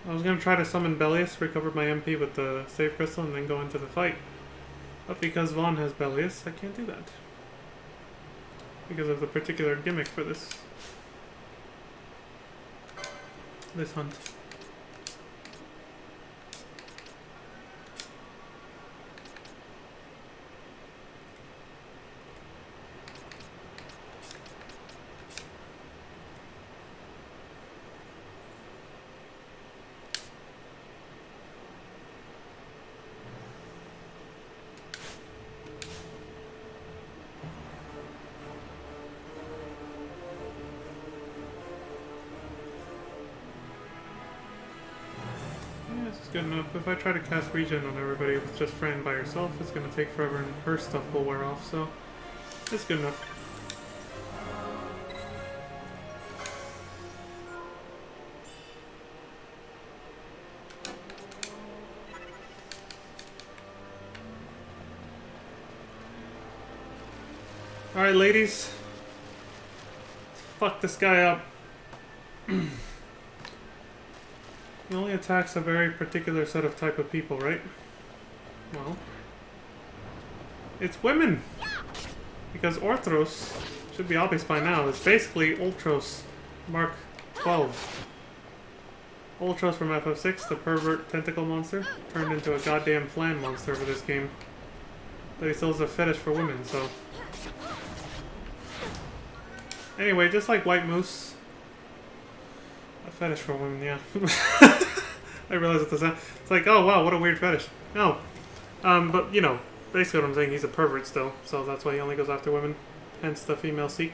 I was gonna try to summon Bellius, recover my MP with the save crystal, and then go into the fight. But because Vaughn has Bellius, I can't do that. Because of the particular gimmick for this hunt. Good enough. If I try to cast regen on everybody with just Fran by herself, it's going to take forever and her stuff will wear off, so it's good enough. Alright, ladies. Fuck this guy up. He only attacks a very particular set of type of people, right? Well, it's women! Because Orthros, should be obvious by now, is basically Ultros Mark 12. Ultros from FF6, the pervert tentacle monster, turned into a goddamn flan monster for this game. But he still has a fetish for women, so... Anyway, just like White Moose... A fetish for women, yeah. I realize it's like, oh wow, what a weird fetish. No. But, you know, basically what I'm saying, he's a pervert still, so that's why he only goes after women. Hence the female seek.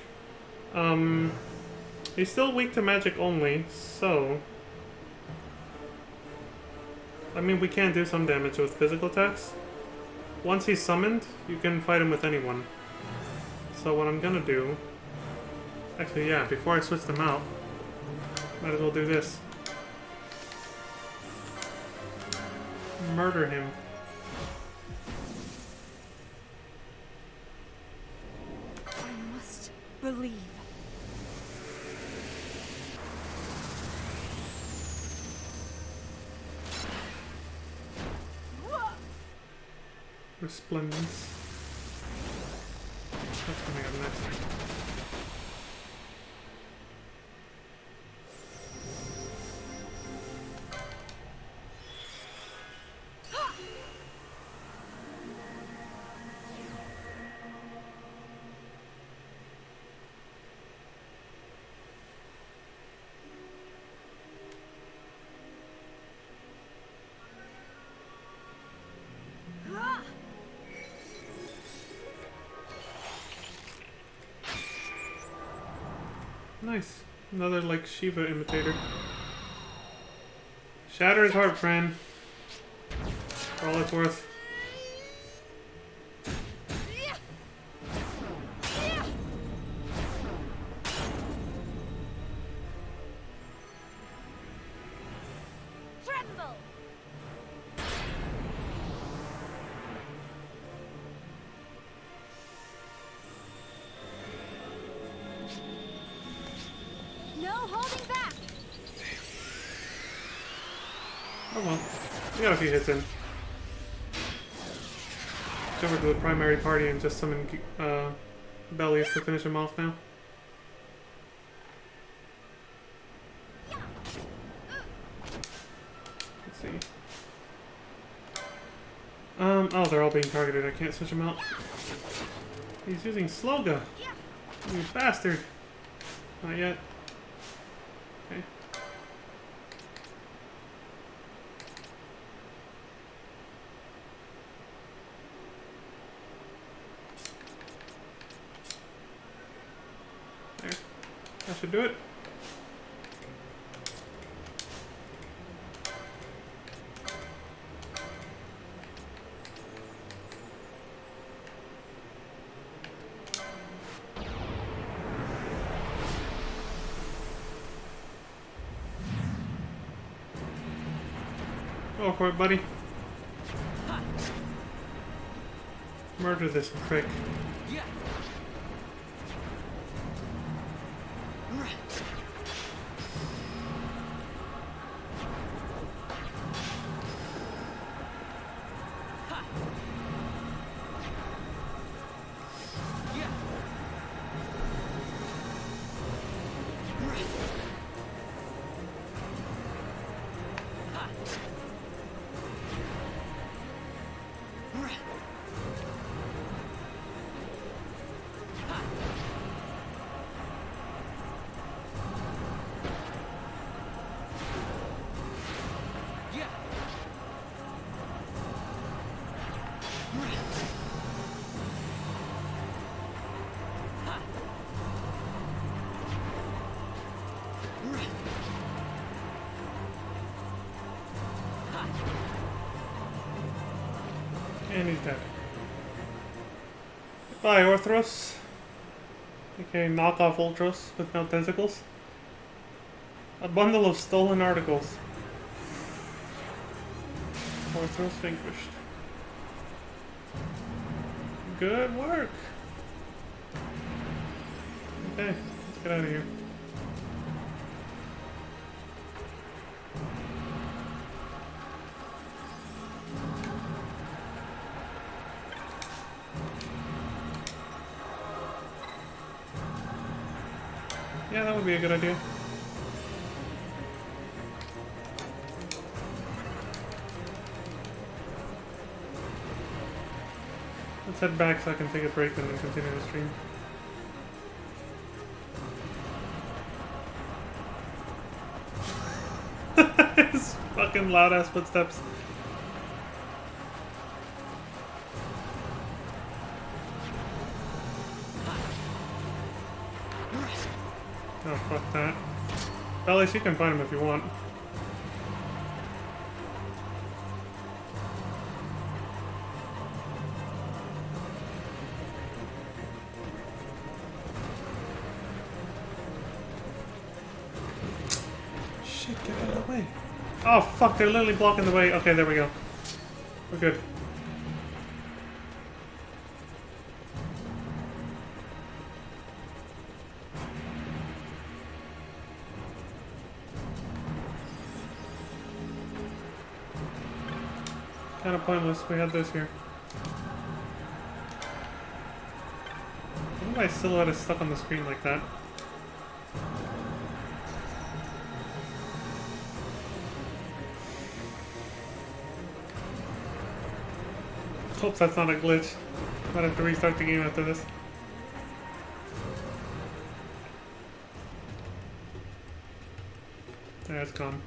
He's still weak to magic only, so... I mean, we can do some damage with physical attacks. Once he's summoned, you can fight him with anyone. So what I'm gonna do... Actually, yeah, before I switch them out, might as well do this. Murder him. I must believe. Resplendence. That's coming up next. Nice. Another, like, Shiva imitator. Shatter his heart, Fran. For all it's worth. Tremble! No holding back! Oh well. We got a few hits in. Go over to the primary party and just summon Bellies to finish him off now. Let's see. Oh, they're all being targeted. I can't switch them out. He's using Sloga. You bastard. Not yet. Okay. There. That should do it. Go for it, buddy. Murder this prick. Yeah. Right. Ha. Yeah. Right. Ha. Right. Ha. Yeah. Right. Ha. Right. Ha. And he's dead. Goodbye, Orthros. Okay, knockoff Ultros with no tentacles. A bundle of stolen articles. Orthros vanquished. Good work. Okay, let's get out of here. Yeah, that would be a good idea. Let's head back so I can take a break and then continue the stream. His fucking loud ass footsteps. Oh, fuck that. Bellies, you can find him if you want. Oh fuck, they're literally blocking the way. Okay, there we go. We're good. Kind of pointless. We had this here. Why my silhouette is stuck on the screen like that? Hope that's not a glitch. Might have to restart the game after this. There, it's gone.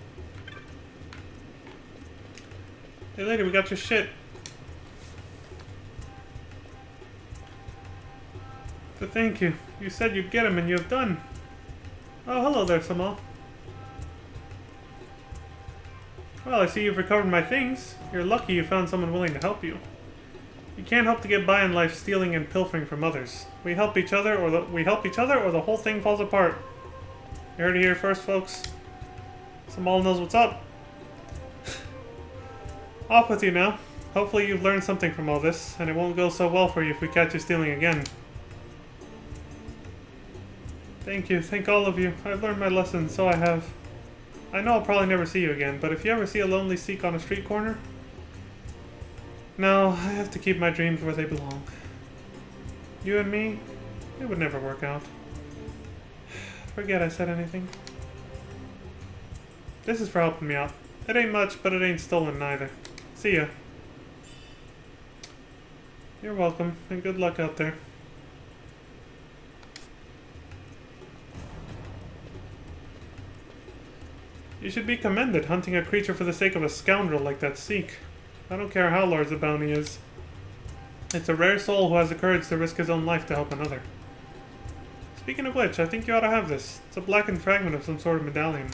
Hey lady, we got your shit. So thank you. You said you'd get him and you have done. Oh, hello there, Samal. Well, I see you've recovered my things. You're lucky you found someone willing to help you. You can't hope to get by in life stealing and pilfering from others. We help each other, or the whole thing falls apart. You heard it here first, folks. Samal knows what's up. Off with you now. Hopefully you've learned something from all this, and it won't go so well for you if we catch you stealing again. Thank you, thank all of you. I've learned my lesson, so I have. I know I'll probably never see you again, but if you ever see a lonely Sikh on a street corner... No, I have to keep my dreams where they belong. You and me, it would never work out. Forget I said anything. This is for helping me out. It ain't much, but it ain't stolen neither. See ya. You're welcome, and good luck out there. You should be commended, hunting a creature for the sake of a scoundrel like that Sikh. I don't care how large the bounty is. It's a rare soul who has the courage to risk his own life to help another. Speaking of which, I think you ought to have this. It's a blackened fragment of some sort of medallion.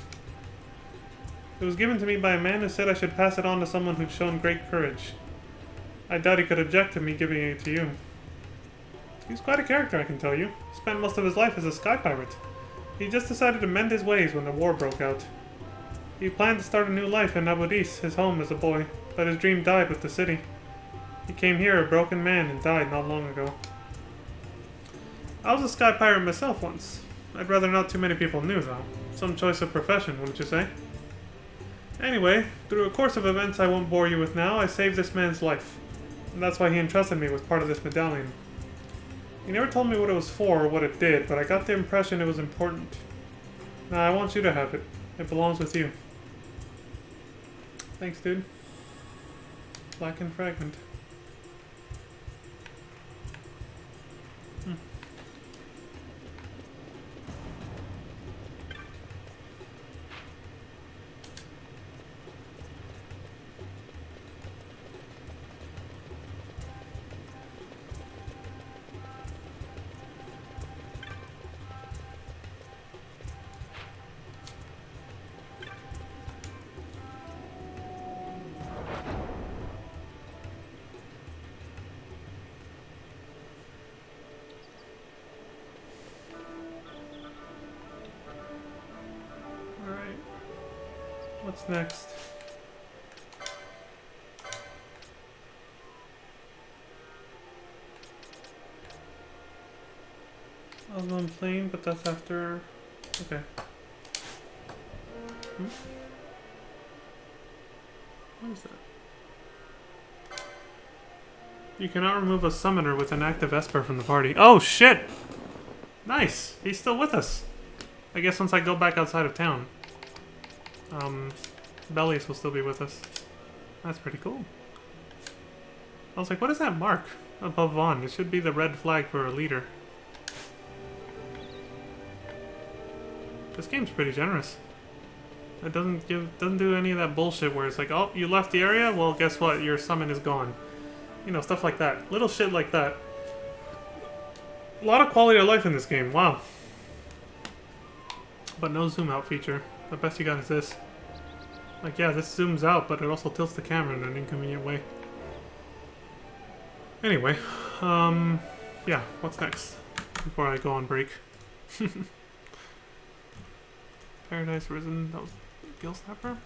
It was given to me by a man who said I should pass it on to someone who'd shown great courage. I doubt he could object to me giving it to you. He's quite a character, I can tell you. Spent most of his life as a sky pirate. He just decided to mend his ways when the war broke out. He planned to start a new life in Abu Dis, his home as a boy, but his dream died with the city. He came here a broken man and died not long ago. I was a sky pirate myself once. I'd rather not too many people knew, though. Some choice of profession, wouldn't you say? Anyway, through a course of events I won't bore you with now, I saved this man's life. And that's why he entrusted me with part of this medallion. He never told me what it was for or what it did, but I got the impression it was important. Now I want you to have it. It belongs with you. Thanks, dude. Blackened fragment. What's next? Osman Plain, but that's after... Okay. What is that? You cannot remove a summoner with an active Esper from the party. Oh, shit! Nice! He's still with us. I guess once I go back outside of town. Bellius will still be with us. That's pretty cool. I was like, what is that mark above Vaughn? It should be the red flag for a leader. This game's pretty generous. It doesn't do any of that bullshit where it's like, oh, you left the area? Well, guess what? Your summon is gone. You know, stuff like that. Little shit like that. A lot of quality of life in this game. Wow. But no zoom out feature. The best you got is this. Like, yeah, this zooms out, but it also tilts the camera in an inconvenient way. Anyway, yeah, what's next? Before I go on break. Paradise Risen, that was Gill Snapper?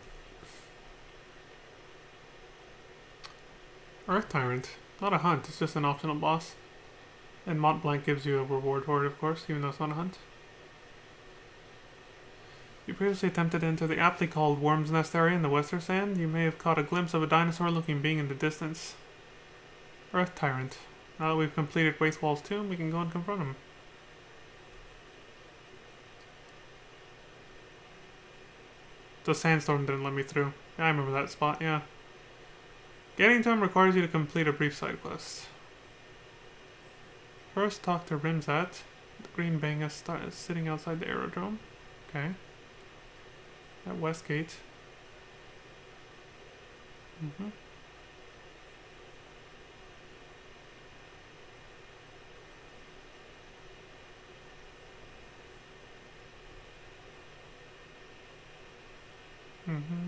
Earth Tyrant. Not a hunt, it's just an optional boss. And Mont Blanc gives you a reward for it, of course, even though it's not a hunt. You previously attempted to enter the aptly called Worm's Nest area in the Western Sand. You may have caught a glimpse of a dinosaur-looking being in the distance. Earth Tyrant. Now that we've completed Wraithwall's tomb, we can go and confront him. The sandstorm didn't let me through. Yeah, I remember that spot, yeah. Getting to him requires you to complete a brief side quest. First, talk to Rimzat. The Green Bang is sitting outside the aerodrome. Okay. At Westgate. Mm-hmm. Mm-hmm.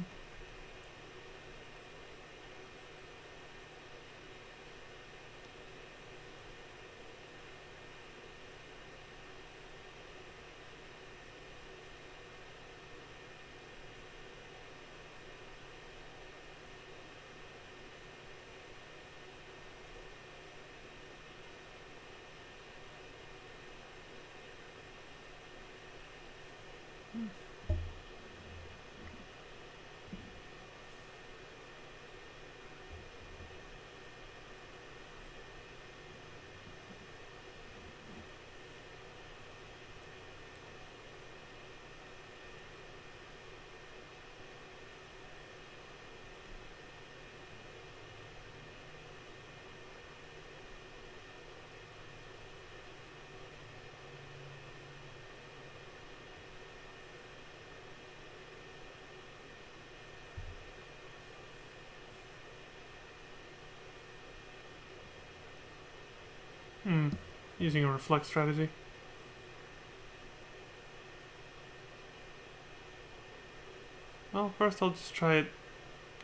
Using a reflect strategy. Well, first I'll just try it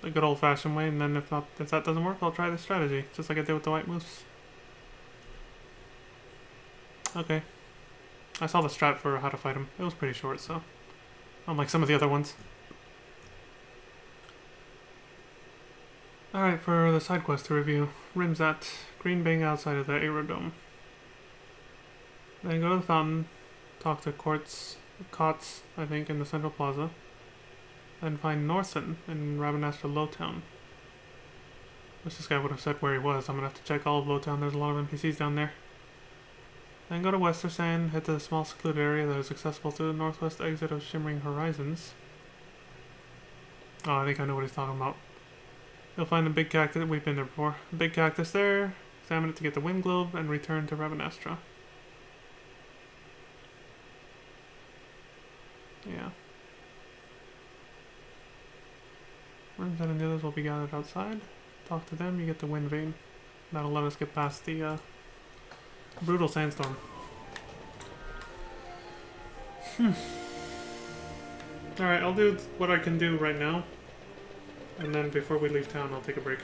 the good old-fashioned way, and then if that doesn't work, I'll try the strategy, just like I did with the White Moose. Okay. I saw the strat for how to fight him. It was pretty short, so unlike some of the other ones. Alright, for the side quest to review. Rimzat, Green Bang outside of the Aerodome. Then go to the fountain, talk to Cots, I think, in the Central Plaza. Then find Northen in Rabanastre Lowtown. Wish this guy would have said where he was. I'm gonna have to check all of Lowtown. There's a lot of NPCs down there. Then go to Western Sand, head to the small secluded area that is accessible through the northwest exit of Shimmering Horizons. Oh, I think I know what he's talking about. You'll find the big cactus. We've been there before. Big cactus there. Examine it to get the wind globe and return to Rabanastre. Yeah. Rimzat and the others will be gathered outside. Talk to them, you get the wind vein. That'll let us get past the brutal sandstorm. Alright, I'll do what I can do right now. And then before we leave town, I'll take a break.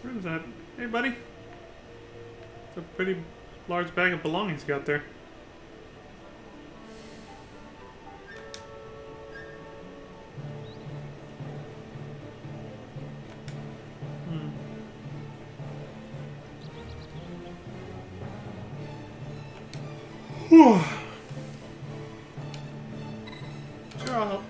What is that? Hey, buddy. It's a pretty large bag of belongings you got there. Whew. Sure, I'll help.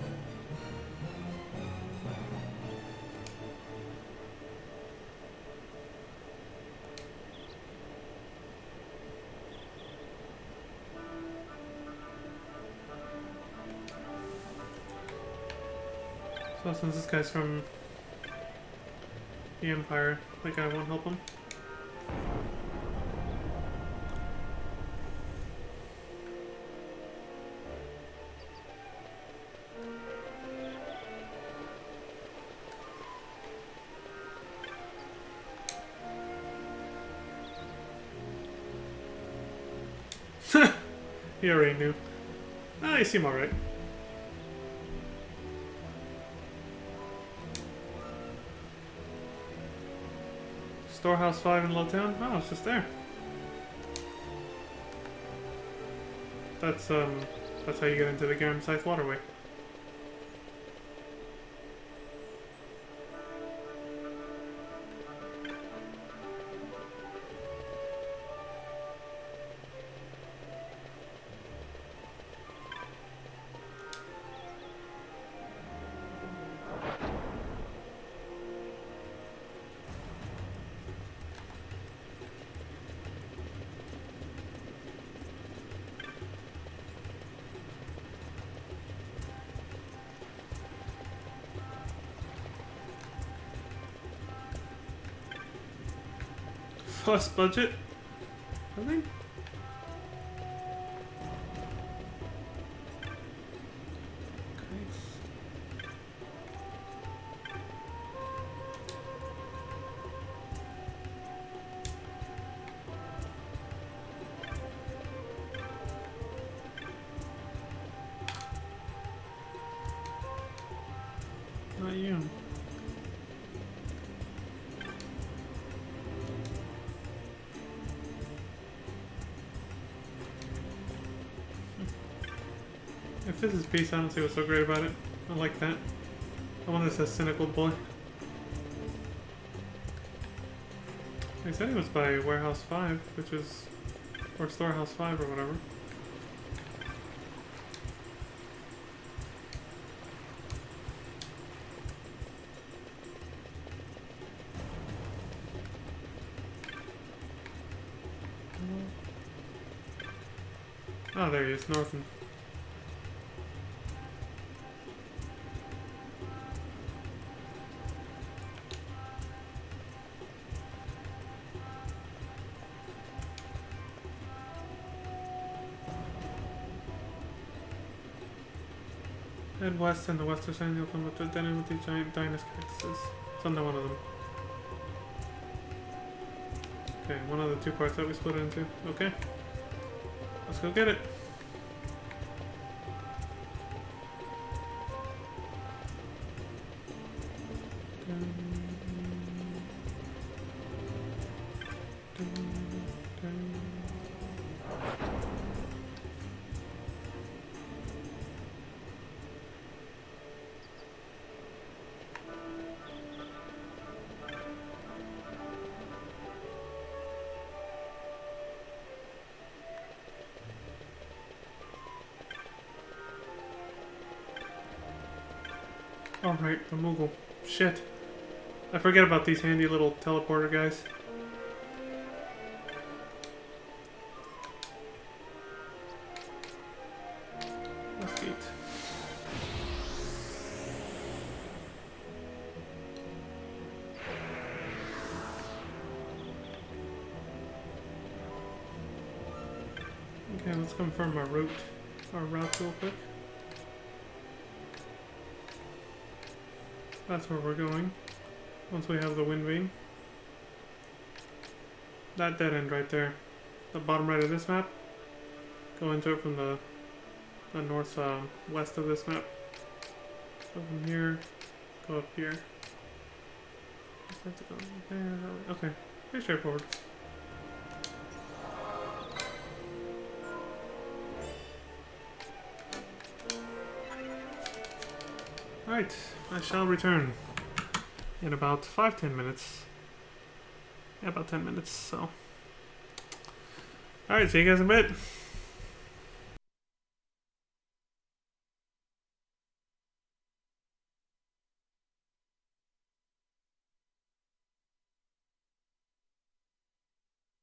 So since this guy's from the Empire, I think I won't help him. He already knew. Ah, you seem alright. Storehouse 5 in Lowtown? Oh, it's just there. That's how you get into the Garam Scythe waterway. Plus budget, I think. Not you. If this is peace, I don't see what's so great about it. I like that. I want this as cynical boy. They said he was by Warehouse 5, which is... or Storehouse 5 or whatever. Oh, there he is, Northern. Head west and the western side, you'll come up to a dead end with these giant Dynus cactuses. It's under one of them. Okay, one of the two parts that we split it into. Okay. Let's go get it. Alright, the Moogle. Shit. I forget about these handy little teleporter guys. Westgate. Okay, let's confirm our route real quick. That's where we're going. Once we have the wind vane. That dead end right there. The bottom right of this map. Go into it from the north west of this map. So from here, go up here. Just have to go there. Okay, pretty straightforward. Alright, I shall return in about 5-10 minutes. Yeah, about 10 minutes, so. Alright, see you guys in a bit.